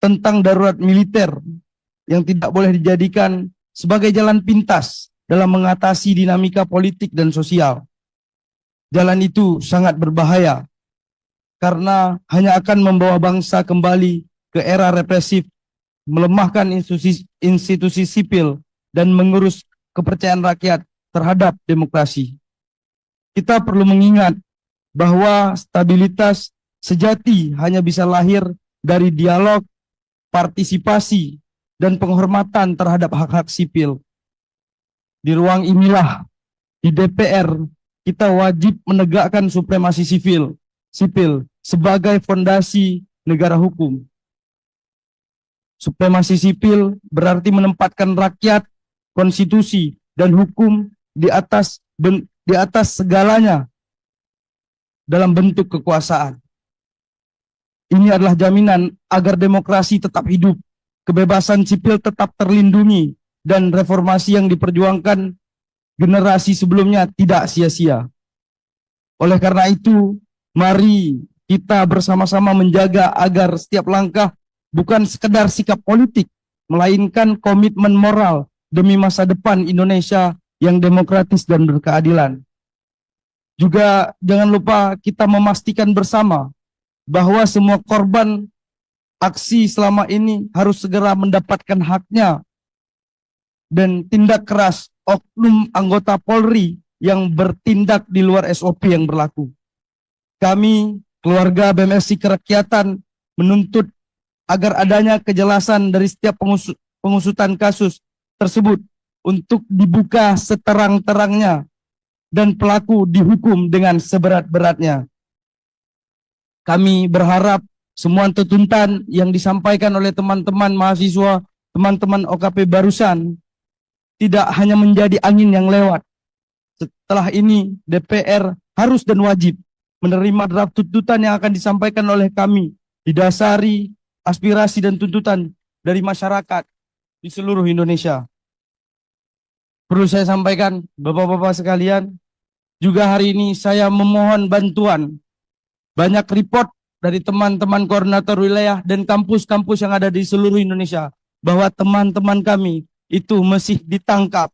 tentang darurat militer yang tidak boleh dijadikan sebagai jalan pintas dalam mengatasi dinamika politik dan sosial. Jalan itu sangat berbahaya karena hanya akan membawa bangsa kembali ke era represif, melemahkan institusi sipil, dan mengurus kepercayaan rakyat terhadap demokrasi. Kita perlu mengingat bahwa stabilitas sejati hanya bisa lahir dari dialog, partisipasi, dan penghormatan terhadap hak-hak sipil. Di ruang inilah, di DPR, kita wajib menegakkan supremasi sipil sebagai fondasi negara hukum. Supremasi sipil berarti menempatkan rakyat, konstitusi, dan hukum di atas segalanya dalam bentuk kekuasaan. Ini adalah jaminan agar demokrasi tetap hidup, kebebasan sipil tetap terlindungi, dan reformasi yang diperjuangkan generasi sebelumnya tidak sia-sia. Oleh karena itu, mari kita bersama-sama menjaga agar setiap langkah bukan sekedar sikap politik, melainkan komitmen moral demi masa depan Indonesia yang demokratis dan berkeadilan. Juga jangan lupa kita memastikan bersama bahwa semua korban aksi selama ini harus segera mendapatkan haknya, dan tindak keras oknum anggota Polri yang bertindak di luar SOP yang berlaku. Kami, keluarga BMSI Kerakyatan, menuntut agar adanya kejelasan dari setiap pengusutan kasus tersebut untuk dibuka seterang-terangnya dan pelaku dihukum dengan seberat-beratnya. Kami berharap semua tuntutan yang disampaikan oleh teman-teman mahasiswa, teman-teman OKP barusan tidak hanya menjadi angin yang lewat. Setelah ini DPR harus dan wajib menerima draft tuntutan yang akan disampaikan oleh kami, didasari aspirasi dan tuntutan dari masyarakat di seluruh Indonesia. Perlu saya sampaikan, Bapak-bapak sekalian, juga hari ini saya memohon bantuan banyak report dari teman-teman koordinator wilayah dan kampus-kampus yang ada di seluruh Indonesia bahwa teman-teman kami itu masih ditangkap.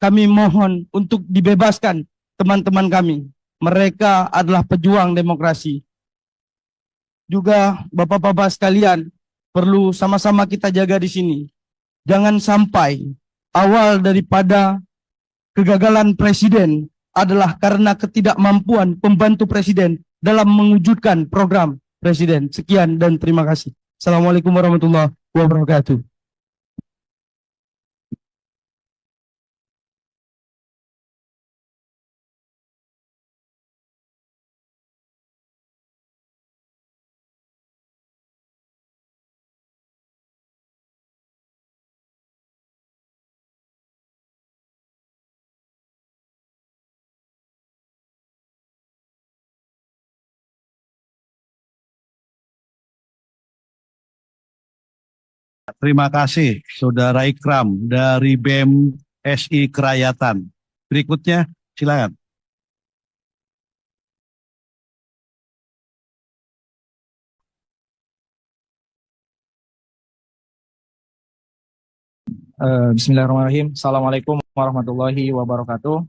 Kami mohon untuk dibebaskan teman-teman kami. Mereka adalah pejuang demokrasi. Juga Bapak-bapak sekalian, perlu sama-sama kita jaga di sini. Jangan sampai awal daripada kegagalan presiden adalah karena ketidakmampuan pembantu presiden dalam mewujudkan program presiden. Sekian dan terima kasih. Assalamualaikum warahmatullahi wabarakatuh. Terima kasih Saudara Ikram dari BEM SI Kerakyatan. Berikutnya silakan. Bismillahirrahmanirrahim. Assalamualaikum warahmatullahi wabarakatuh.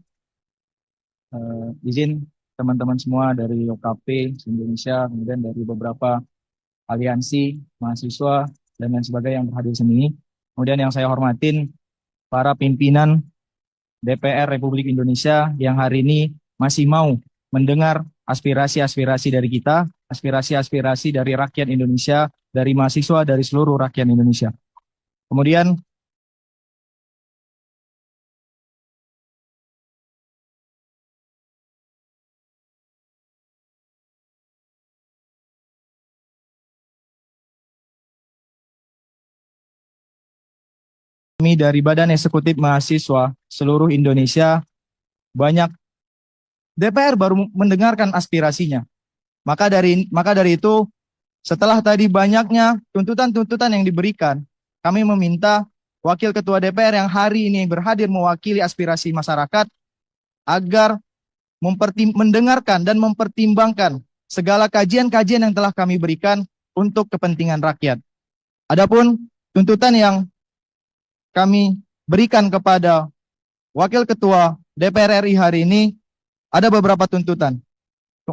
Izin teman-teman semua dari OKP Indonesia, kemudian dari beberapa aliansi mahasiswa dan lain sebagainya yang berhadir di sini. Kemudian yang saya hormatin para pimpinan DPR Republik Indonesia yang hari ini masih mau mendengar aspirasi-aspirasi dari kita, aspirasi-aspirasi dari rakyat Indonesia, dari mahasiswa, dari seluruh rakyat Indonesia. Kemudian kami dari Badan Eksekutif Mahasiswa seluruh Indonesia banyak DPR baru mendengarkan aspirasinya. Maka dari itu setelah tadi banyaknya tuntutan-tuntutan yang diberikan, kami meminta Wakil Ketua DPR yang hari ini berhadir mewakili aspirasi masyarakat agar mendengarkan dan mempertimbangkan segala kajian-kajian yang telah kami berikan untuk kepentingan rakyat. Adapun tuntutan yang kami berikan kepada Wakil Ketua DPR RI hari ini ada beberapa tuntutan.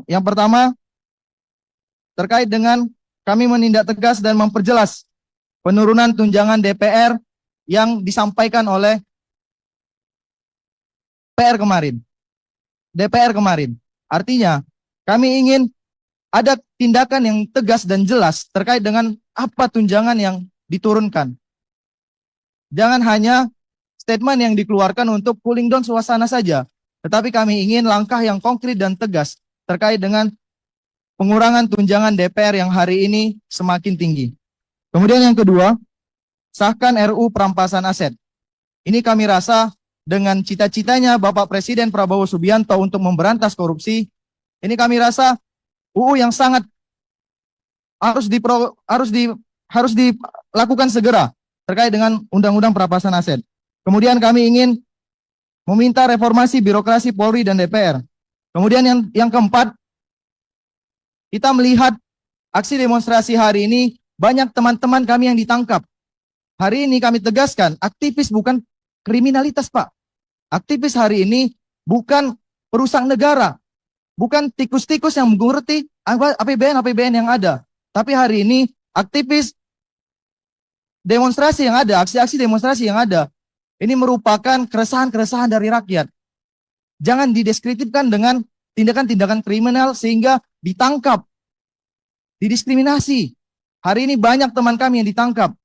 Yang pertama, terkait dengan kami menindak tegas dan memperjelas penurunan tunjangan DPR yang disampaikan oleh DPR kemarin. Artinya, kami ingin ada tindakan yang tegas dan jelas terkait dengan apa tunjangan yang diturunkan. Jangan hanya statement yang dikeluarkan untuk cooling down suasana saja, tetapi kami ingin langkah yang konkret dan tegas terkait dengan pengurangan tunjangan DPR yang hari ini semakin tinggi. Kemudian yang kedua, sahkan RUU perampasan aset. Ini kami rasa dengan cita-citanya Bapak Presiden Prabowo Subianto untuk memberantas korupsi, ini kami rasa UU yang sangat harus dilakukan segera terkait dengan Undang-Undang Perampasan Aset. Kemudian kami ingin meminta reformasi birokrasi Polri dan DPR. Kemudian yang keempat, kita melihat aksi demonstrasi hari ini banyak teman-teman kami yang ditangkap. Hari ini kami tegaskan, aktivis bukan kriminalitas, Pak. Aktivis hari ini bukan perusak negara, bukan tikus-tikus yang mengerti APBN yang ada. Tapi hari ini aktivis demonstrasi yang ada, aksi-aksi demonstrasi yang ada, ini merupakan keresahan-keresahan dari rakyat. Jangan dideskripsikan dengan tindakan-tindakan kriminal sehingga ditangkap, didiskriminasi. Hari ini banyak teman kami yang ditangkap.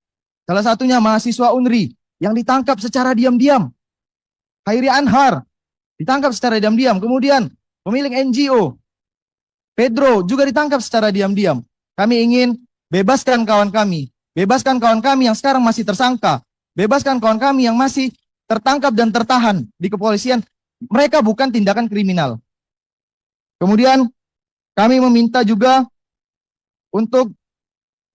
Salah satunya mahasiswa UNRI yang ditangkap secara diam-diam. Khairi Anhar ditangkap secara diam-diam. Kemudian pemilik NGO Pedro juga ditangkap secara diam-diam. Kami ingin bebaskan kawan kami. Bebaskan kawan kami yang sekarang masih tersangka. Bebaskan kawan kami yang masih tertangkap dan tertahan di kepolisian. Mereka bukan tindakan kriminal. Kemudian kami meminta juga untuk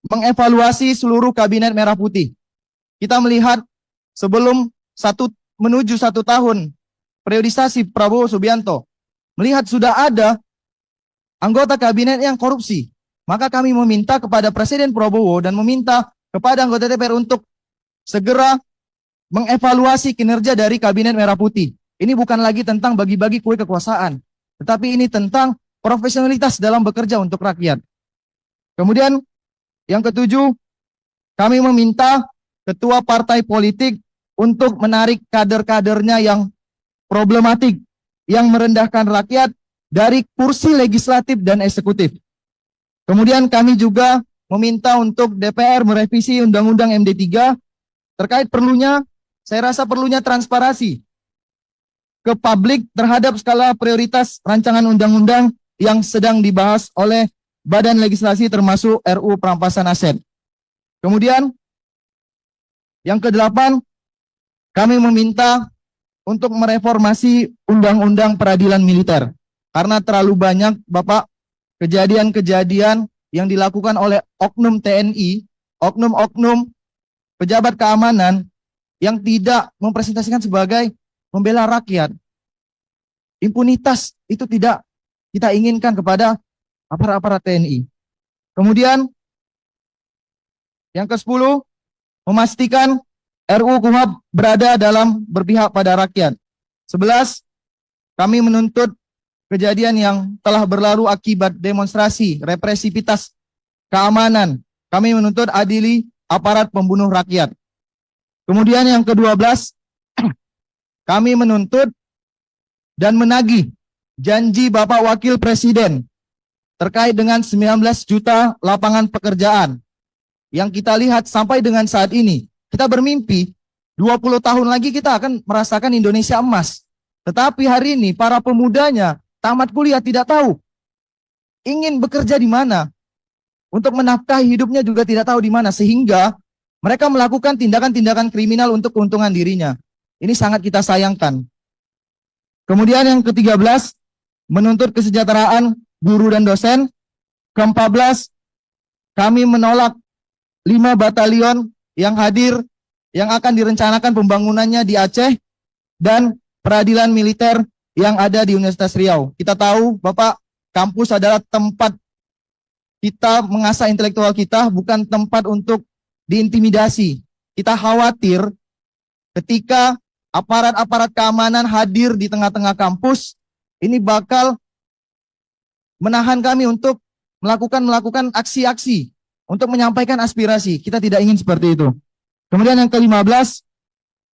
mengevaluasi seluruh kabinet merah putih. Kita melihat sebelum menuju 1 tahun periodisasi Prabowo Subianto, melihat sudah ada anggota kabinet yang korupsi. Maka kami meminta kepada Presiden Prabowo dan meminta kepada anggota DPR untuk segera mengevaluasi kinerja dari kabinet merah putih. Ini bukan lagi tentang bagi-bagi kue kekuasaan, tetapi ini tentang profesionalitas dalam bekerja untuk rakyat. Kemudian yang ketujuh, kami meminta ketua partai politik untuk menarik kader-kadernya yang problematik, yang merendahkan rakyat dari kursi legislatif dan eksekutif. Kemudian kami juga meminta untuk DPR merevisi Undang-Undang MD3 terkait perlunya, saya rasa perlunya transparansi ke publik terhadap skala prioritas rancangan undang-undang yang sedang dibahas oleh Badan Legislasi termasuk RUU Perampasan Aset. Kemudian yang ke-8, kami meminta untuk mereformasi Undang-Undang Peradilan Militer. Karena terlalu banyak, Bapak, kejadian-kejadian yang dilakukan oleh oknum TNI, oknum-oknum pejabat keamanan yang tidak mempresentasikan sebagai membela rakyat. Impunitas itu tidak kita inginkan kepada aparat-aparat TNI. Kemudian yang ke-10, memastikan RUU KUHP berada dalam berpihak pada rakyat. 11, kami menuntut kejadian yang telah berlalu akibat demonstrasi, represivitas keamanan. Kami menuntut adili aparat pembunuh rakyat. Kemudian yang ke-12, kami menuntut dan menagih janji Bapak Wakil Presiden terkait dengan 19 juta lapangan pekerjaan yang kita lihat sampai dengan saat ini. Kita bermimpi 20 tahun lagi kita akan merasakan Indonesia emas. Tetapi hari ini para pemudanya tamat kuliah tidak tahu ingin bekerja di mana. Untuk menafkahi hidupnya juga tidak tahu di mana, sehingga mereka melakukan tindakan-tindakan kriminal untuk keuntungan dirinya. Ini sangat kita sayangkan. Kemudian yang ke-13, menuntut kesejahteraan guru dan dosen. Ke-14, kami menolak 5 batalion yang hadir, yang akan direncanakan pembangunannya di Aceh, dan peradilan militer yang ada di Universitas Riau. Kita tahu, Bapak, kampus adalah tempat kita mengasah intelektual kita, bukan tempat untuk diintimidasi. Kita khawatir ketika aparat-aparat keamanan hadir di tengah-tengah kampus, ini bakal menahan kami untuk melakukan aksi-aksi untuk menyampaikan aspirasi. Kita tidak ingin seperti itu. Kemudian yang ke-15,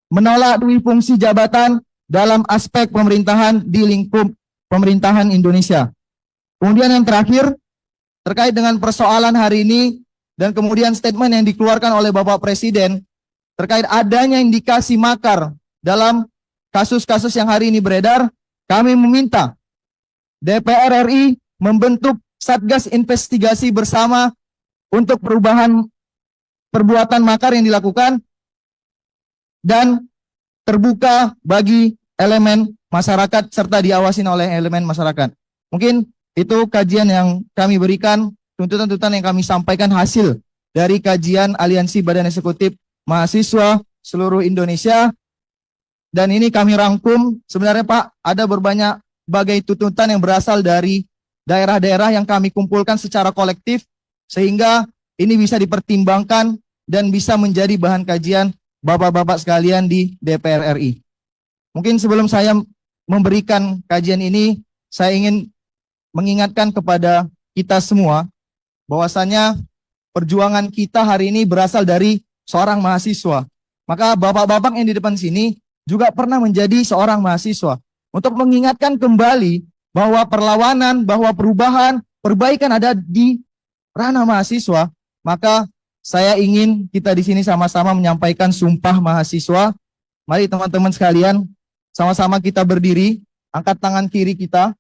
menolak duit fungsi jabatan dalam aspek pemerintahan di lingkup pemerintahan Indonesia. Kemudian yang terakhir, terkait dengan persoalan hari ini dan kemudian statement yang dikeluarkan oleh Bapak Presiden terkait adanya indikasi makar dalam kasus-kasus yang hari ini beredar, kami meminta DPR RI membentuk Satgas Investigasi Bersama untuk perubahan perbuatan makar yang dilakukan dan terbuka bagi elemen masyarakat serta diawasi oleh elemen masyarakat. Mungkin itu kajian yang kami berikan, tuntutan-tuntutan yang kami sampaikan hasil dari kajian Aliansi Badan Eksekutif Mahasiswa seluruh Indonesia. Dan ini kami rangkum, sebenarnya Pak, ada berbagai tuntutan yang berasal dari daerah-daerah yang kami kumpulkan secara kolektif, sehingga ini bisa dipertimbangkan dan bisa menjadi bahan kajian Bapak-Bapak sekalian di DPR RI. Mungkin sebelum saya memberikan kajian ini, saya ingin mengingatkan kepada kita semua bahwasanya perjuangan kita hari ini berasal dari seorang mahasiswa. Maka bapak-bapak yang di depan sini juga pernah menjadi seorang mahasiswa. Untuk mengingatkan kembali bahwa perlawanan, bahwa perubahan, perbaikan ada di ranah mahasiswa, maka saya ingin kita di sini sama-sama menyampaikan sumpah mahasiswa. Mari teman-teman sekalian, sama-sama kita berdiri, angkat tangan kiri kita,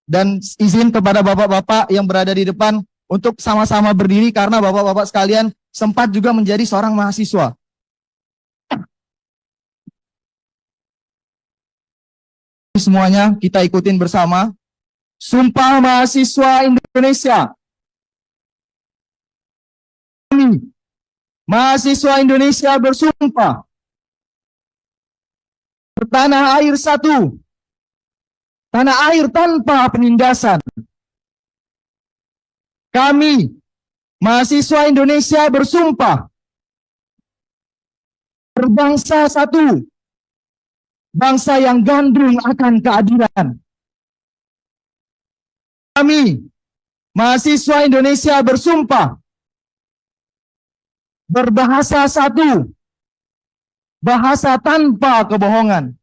dan izin kepada bapak-bapak yang berada di depan untuk sama-sama berdiri karena bapak-bapak sekalian sempat juga menjadi seorang mahasiswa. Semuanya kita ikutin bersama. Sumpah mahasiswa Indonesia. Kami, mahasiswa Indonesia bersumpah bertanah air satu, tanah air tanpa penindasan. Kami, mahasiswa Indonesia bersumpah berbangsa satu, bangsa yang gandrung akan keadilan. Kami, mahasiswa Indonesia bersumpah berbahasa satu, bahasa tanpa kebohongan,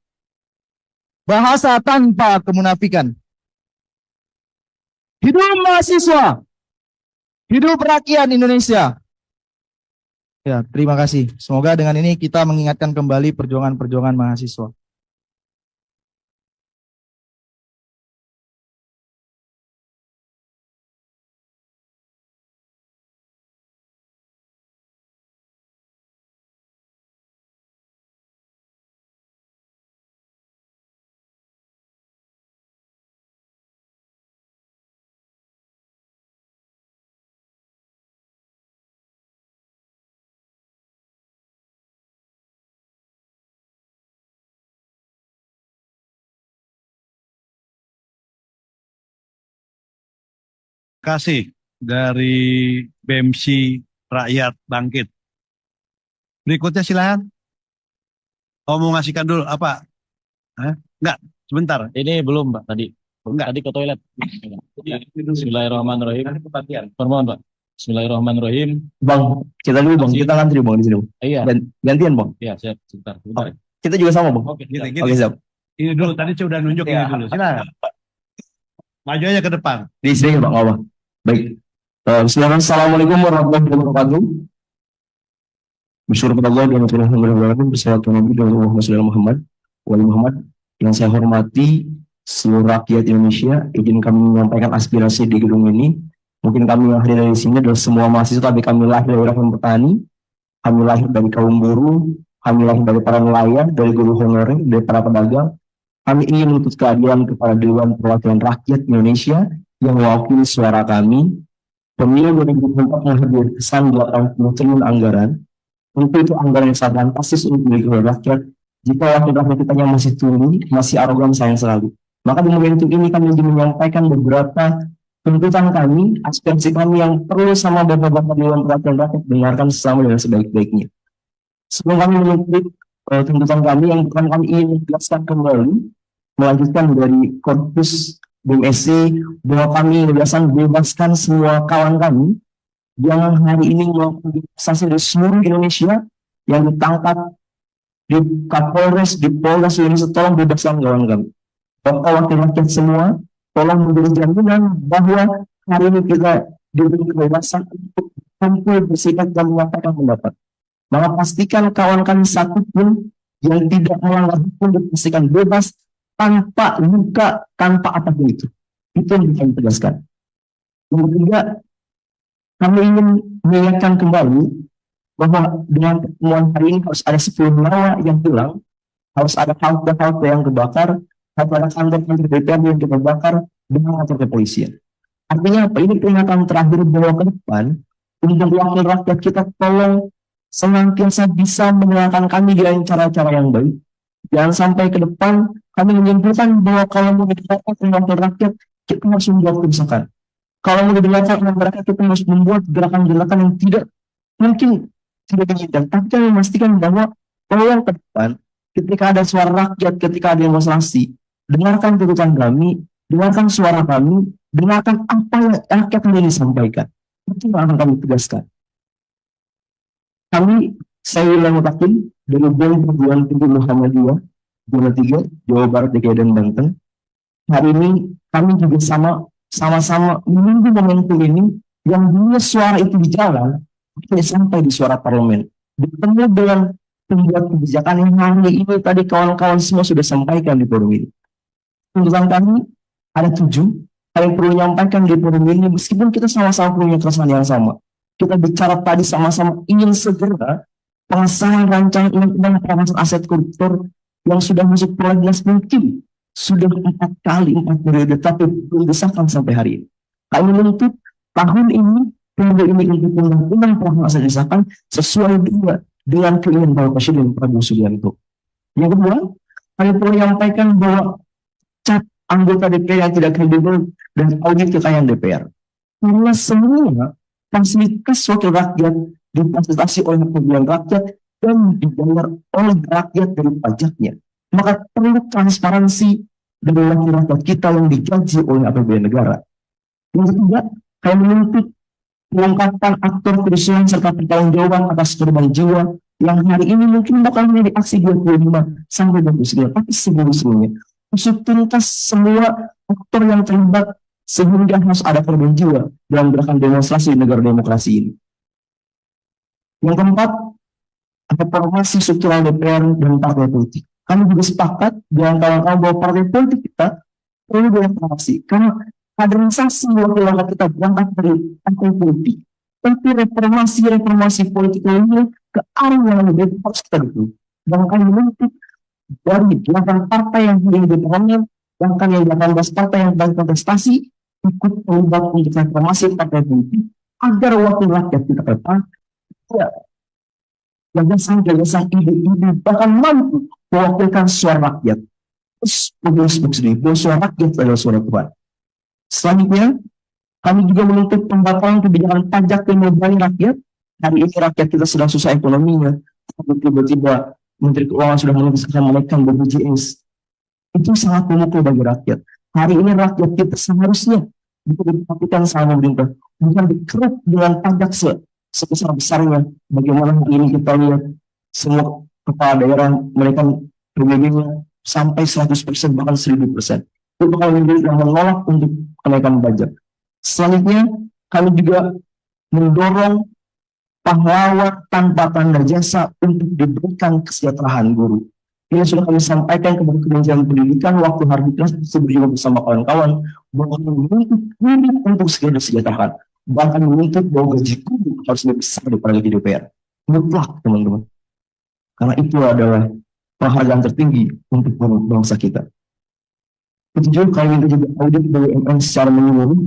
bahasa tanpa kemunafikan. Hidup mahasiswa, hidup rakyat Indonesia. Ya, terima kasih. Semoga dengan ini kita mengingatkan kembali perjuangan-perjuangan mahasiswa. Kasih dari BMC Rakyat Bangkit. Berikutnya silakan. Oh, mau ngasihkan dulu apa? Enggak, sebentar. Ini belum, Pak, tadi. Enggak. Tadi ke toilet. Bismillahirrahmanirrahim. Permohon, Pak. Bismillahirrahmanirrahim. Bang, kita dulu bang, kita ngantri bang di sini. Iya, Gantian bang. iya, siap. Sebentar. Sebentar. Kita juga sama bang. Oke, Gini, siap. gini. Oke siap. Ini dulu, tadi saya udah nunjuk ini dulu. Silakan. Maju aja ke depan. Di sini bang, apa? Baik. Bismillahirrahmanirrahim. Assalamualaikum warahmatullahi wabarakatuh. Bersyukur kepada Allah dan Alhamdulillah bersalawatu Nabi dan Muhammad wali Muhammad. Yang saya hormati seluruh rakyat Indonesia, izin kami menyampaikan aspirasi di gedung ini. Mungkin kami yang hadir dari sini adalah semua mahasiswa, tapi kami lahir dari rakyat petani, kami lahir dari kaum buruh, kami lahir dari para nelayan, dari guru honorer, dari para pedagang. Kami ingin menuntut keadilan kepada Dewan Perwakilan Rakyat Indonesia yang mewakili suara kami. Pemilu 2024 menghabiskan 80 triliun anggaran. Untuk itu anggaran yang sangat fantastis untuk dimiliki oleh rakyat. Jika wakil rakyat kita yang masih tuli, masih arogan, sayang sekali. Maka di momentum ini kami ingin menyampaikan beberapa tuntutan kami, aspirasi kami yang perlu sama bapak-bapak Dewan Perwakilan Rakyat dengarkan sesama dengan sebaik-baiknya. Sebelum kami menuntut tuntutan kami, yang pertama kami ingin menjelaskan kembali, melanjutkan dari korpus BMSC, bahwa kami bebaskan semua kawan kami yang hari ini melakukan demonstrasi di seluruh Indonesia yang ditangkap di Kapolres, di Polres Indonesia. Tolong bebaskan kawan kami. Bapak wakil rakyat semua, tolong memberi jaminan bahwa hari ini kita diberi kebebasan untuk kumpul, bersikap dan menyampaikan pendapat. Maka pastikan kawan kami satu pun yang tidak melanggar hukum dipastikan bebas tanpa luka, tanpa apapun itu. Itu yang kami tegaskan. Yang ketiga, kami ingin mengingatkan kembali bahwa dengan pertemuan hari ini harus ada 10 nyawa yang hilang, harus ada halte-halte yang kebakar, harus ada kantor-kantor DPR yang terbakar dengan kantor kepolisian. Artinya apa? Ini peringatan terakhir bahwa ke depan untuk wakil rakyat kita tolong senantiasa bisa menyenangkan kami dengan cara-cara yang baik. Jangan sampai ke depan kami menyimpulkan bahwa kalau mau didengarkan wakil rakyat kita harus membuat kebijakan. Kalau mau didengarkan mereka, kita harus membuat gerakan-gerakan yang tidak mungkin tidak diinginkan. Tapi kami memastikan bahwa yang ke depan, ketika ada suara rakyat, ketika ada demonstrasi, dengarkan tuntutan kami, dengarkan suara kami, dengarkan apa yang rakyat ini sampaikan. Itu yang akan kami tegaskan. Saya William Mutakin dari BEM Perguruan Tinggi Muhammadiyah, Zona 3, Jawa Barat, DKI dan Banten. Hari ini kami juga sama-sama menunggu momentum ini yang bila suara itu di jalan, Ini sampai di suara parlemen. Bertemu dengan pembuat kebijakan yang hari ini tadi kawan-kawan semua sudah sampaikan di forum ini. Tuntutan kami ada 7. Kami perlu menyampaikan di forum ini, meskipun kita sama-sama punya keresahan yang sama. Kita bicara tadi sama-sama ingin segera pengesahan rancangan undang-undang perampasan aset koruptor yang sudah masuk prolegnas mungkin sudah 4 kali 4 periode tapi belum disahkan sampai hari ini. Kami menuntut tahun ini periode ini untuk undang-undang perampasan aset disahkan sesuai dengan keinginan Bapak Presiden Prabowo Subianto. Yang kedua, kami perlu menyampaikan bahwa cat anggota DPR yang tidak kredibel dan audit kekayaan DPR. Karena semua fasilitas wakil rakyat difasilitasi oleh pemilihan rakyat dan dibayar oleh rakyat dari pajaknya. Maka perlu transparansi dari wakil rakyat kita yang digaji oleh APBN negara. Yang ketiga, kami menuntut pengungkapan aktor kerusuhan serta pertanggungjawaban atas korban jiwa yang hari ini mungkin bakal menjadi aksi 25 sampai 29, tapi sebelumnya usut tuntas semua aktor yang terlibat sehingga harus ada korban jiwa dalam gerakan demonstrasi di negara demokrasi ini. Yang keempat, reformasi struktural DPR dan partai politik. Kami juga sepakat dengan kawan-kawan bahwa partai politik kita perlu direformasi karena kaderisasi wakil rakyat kita berangkat dari partai politik. Tapi reformasi politik ini ke arah yang lebih baik harus kita dukung. Dan kami menuntut dari 8 partai yang ingin diperoleh, bahkan yang 18 partai yang sedang kontestasi ikut terlibat untuk reformasi partai politik agar wakil rakyat kita ke depan gagasan ide-ide bahkan mampu mewakilkan suara rakyat. Terus populisme sendiri, bahwa suara rakyat adalah suara Tuhan. Selanjutnya, kami juga menuntut pembatalan kebijakan pajak yang membebani rakyat. Hari ini rakyat kita sedang susah ekonominya, tapi tiba-tiba Menteri Keuangan sudah menaikkan BPJS. Itu sangat memukul bagi rakyat. Hari ini rakyat kita seharusnya diperhatikan sama pemerintah, bukan dikeruk dengan pajak sebesar-besarnya. Bagaimana hari ini kita lihat semua kepala daerah mereka PBB-nya sampai 100% bahkan 1000%. Itu kalau yang menolak untuk kenaikan pajak. Selanjutnya, kami juga mendorong pahlawan tanpa tanda jasa untuk diberikan kesejahteraan guru. Ini sudah kami sampaikan kepada Kementerian Pendidikan waktu hari kelas berjumpa bersama kawan-kawan bahwa menuntut guru untuk segera disejahteraan. Bahkan menuntut bahwa gaji guru harus lebih besar daripada gaji DPR. Mutlak, teman-teman. Karena itu adalah penghargaan tertinggi untuk bangsa kita. Ketujuh, kami minta juga audit BUMN secara menyeluruh.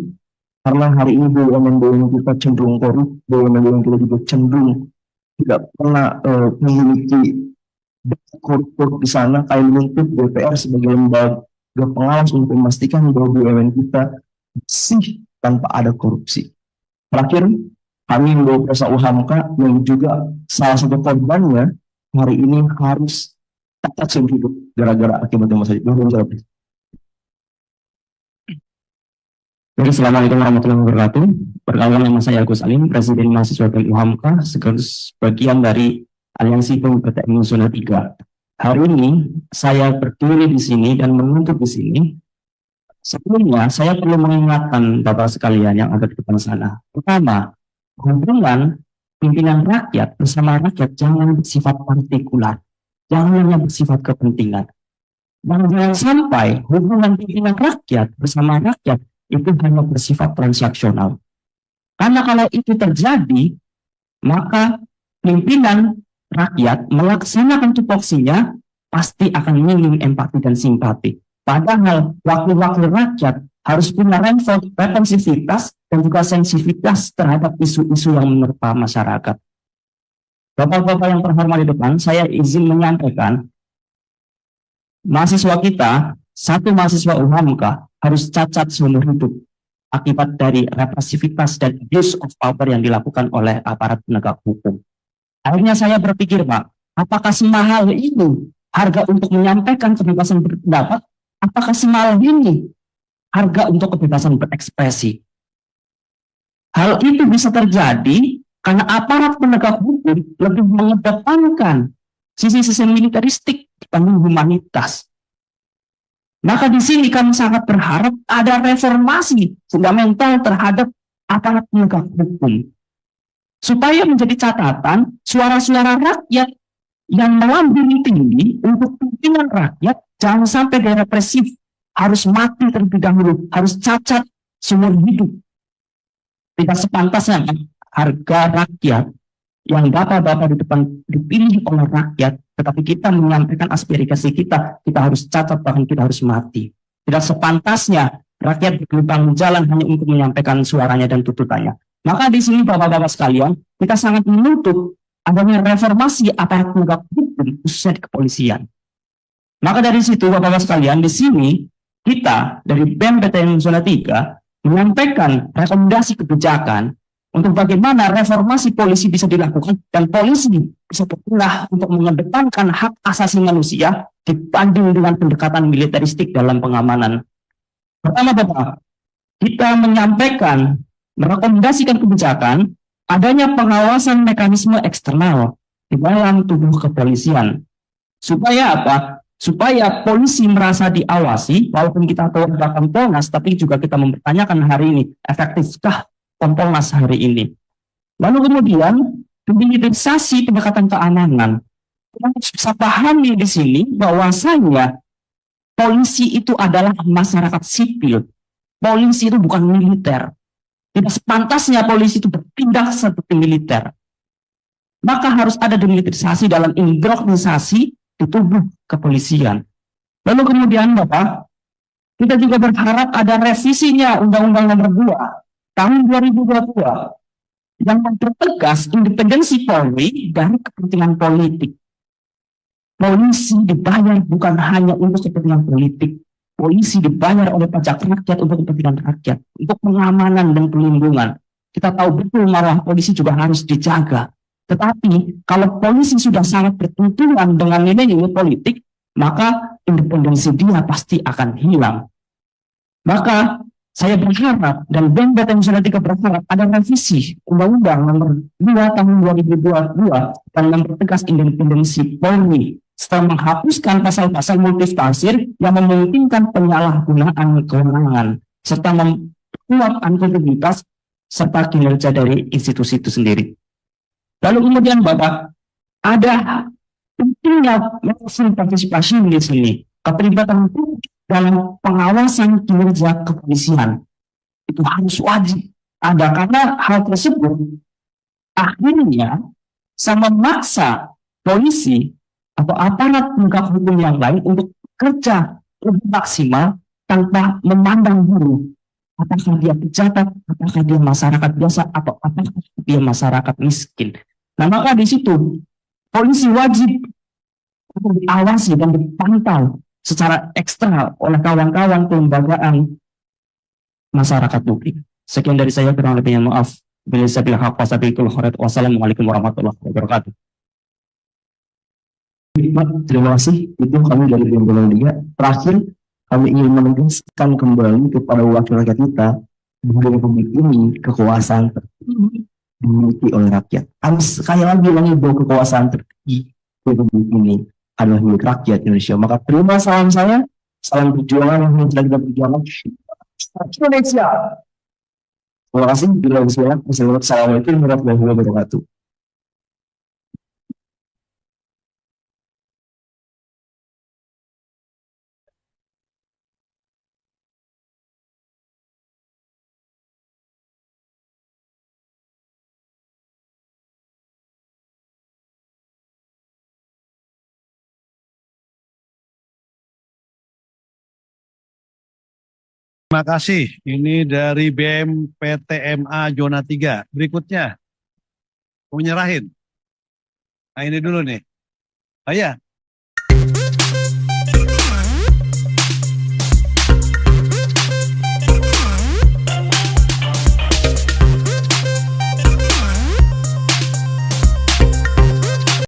Karena hari ini BUMN kita cenderung korup, BUMN kita juga cenderung tidak pernah memiliki korup di sana. Kami menuntut DPR sebagai lembaga pengawas untuk memastikan bahwa BUMN kita bersih tanpa ada korupsi. Terakhir, kami membawa proses UHAMKA yang juga salah satu korbannya hari ini harus tak seumur hidup gara-gara akibat demonstrasi. Assalamualaikum warahmatullahi wabarakatuh. Perkenalkan, nama saya Agus Alim, Presiden Mahasiswa BEM UHAMKA, sekaligus bagian dari Aliansi Pemuda Teknik Zona 3. Hari ini saya berdiri di sini dan menuntut di sini. Sebelumnya saya perlu mengingatkan Bapak sekalian yang ada di depan sana. Pertama, hubungan pimpinan rakyat bersama rakyat jangan bersifat partikular, jangan hanya bersifat kepentingan. Dan jangan sampai hubungan pimpinan rakyat bersama rakyat itu hanya bersifat transaksional. Karena kalau itu terjadi, maka pimpinan rakyat melaksanakan tupoksinya pasti akan minim empati dan simpati. Padahal wakil-wakil rakyat harus punya responsivitas dan juga sensitivitas terhadap isu-isu yang menerpa masyarakat. Bapak-bapak yang terhormat di depan, saya izin menyampaikan, mahasiswa kita, satu mahasiswa UHAMKA harus cacat seumur hidup akibat dari represivitas dan abuse of power yang dilakukan oleh aparat penegak hukum. Akhirnya saya berpikir, Pak, apakah semahal itu harga untuk menyampaikan kebebasan berpendapat? Apakah semahal ini harga untuk kebebasan berekspresi? Hal itu bisa terjadi karena aparat penegak hukum lebih mengedepankan sisi-sisi militeristik dibanding humanitas. Maka di sini kami sangat berharap ada reformasi fundamental terhadap aparat penegak hukum. supaya menjadi catatan suara-suara rakyat yang melambung tinggi untuk kepentingan rakyat jangan sampai direpresif, harus mati terlebih dahulu, harus cacat seumur hidup. Tidak sepantasnya harga rakyat yang bapak-bapak di depan dipilih oleh rakyat, tetapi kita menyampaikan aspirasi kita harus cacat, bahkan kita harus mati. Tidak sepantasnya rakyat bergelombang jalan hanya untuk menyampaikan suaranya dan tuntutannya. Maka di sini bapak-bapak sekalian, kita sangat menuntut adanya reformasi aparat penegak hukum khususnya di kepolisian. Maka dari situ bapak-bapak sekalian, di sini kita dari BEM PTN Zona 3 menyampaikan rekomendasi kebijakan untuk bagaimana reformasi polisi bisa dilakukan dan polisi bisa bergerak untuk mengedepankan hak asasi manusia dibanding dengan pendekatan militeristik dalam pengamanan. Pertama, Bapak, kita menyampaikan, merekomendasikan kebijakan adanya pengawasan mekanisme eksternal di dalam tubuh kepolisian. Supaya apa? Supaya polisi merasa diawasi, walaupun kita tahu ada Kompolnas, tapi juga kita mempertanyakan hari ini, efektifkah Kompolnas hari ini? Lalu kemudian, militerisasi pendekatan keamanan. Kita harus bisa pahami di sini bahwasanya polisi itu adalah masyarakat sipil. Polisi itu bukan militer. Tidak sepantasnya polisi itu berpindah seperti militer. Maka harus ada demilitarisasi dalam indoktrinisasi di tubuh kepolisian. Lalu kemudian Bapak, kita juga berharap ada revisinya Undang-Undang Nomor 2 tahun 2020 yang mempertegas independensi Polri dari kepentingan politik. Polisi dibayar bukan hanya untuk kepentingan politik. Polisi dibayar oleh pajak rakyat untuk kepentingan rakyat, untuk pengamanan dan perlindungan. Kita tahu betul marwah polisi juga harus dijaga. Tetapi kalau polisi sudah sangat bertentangan dengan nilai-nilai politik, maka independensi dia pasti akan hilang. Maka saya berharap dan BEM PTN Zona 3 berharap ada revisi Undang-Undang Nomor 2 tahun 2022 dan mempertegas independensi Polri, setelah menghapuskan pasal-pasal multitafsir yang memungkinkan penyalahgunaan kewenangan, serta memperkuat akuntabilitas serta kinerja dari institusi itu sendiri. Lalu kemudian Bapak, ada pentingnya mekanisme partisipasi di sini, keterlibatan dalam pengawasan kinerja kepolisian itu harus wajib ada, karena hal tersebut akhirnya sama memaksa polisi atau aparat penegak hukum yang lain untuk bekerja lebih maksimal tanpa memandang dulu apakah dia pejabat, apakah dia masyarakat biasa, atau apakah dia masyarakat miskin. Nah, maka di situ polisi wajib untuk diawasi dan dipantau secara eksternal oleh kawan-kawan kelembagaan masyarakat publik. Sekian dari saya, kurang lebihnya maaf. Wassalamualaikum warahmatullahi wabarakatuh. Terima kasih. Itu kami dari BEM Zona 3. Terakhir, kami ingin menegaskan kembali kepada wakil rakyat kita bahwa republik ini kekuasaan tertinggi dimiliki oleh rakyat. Kami sekali lagi ulangi bahwa kekuasaan tertinggi republik ini adalah milik rakyat Indonesia. Maka terima salam saya, salam perjuangan yang sedang kita perjuangkan Indonesia. Terima kasih. Assalamualaikum warahmatullahi wabarakatuh. Terima kasih. Ini dari BEM PTMA Zona 3. Berikutnya, mau nyerahin. Nah, ini dulu nih. Oh ya,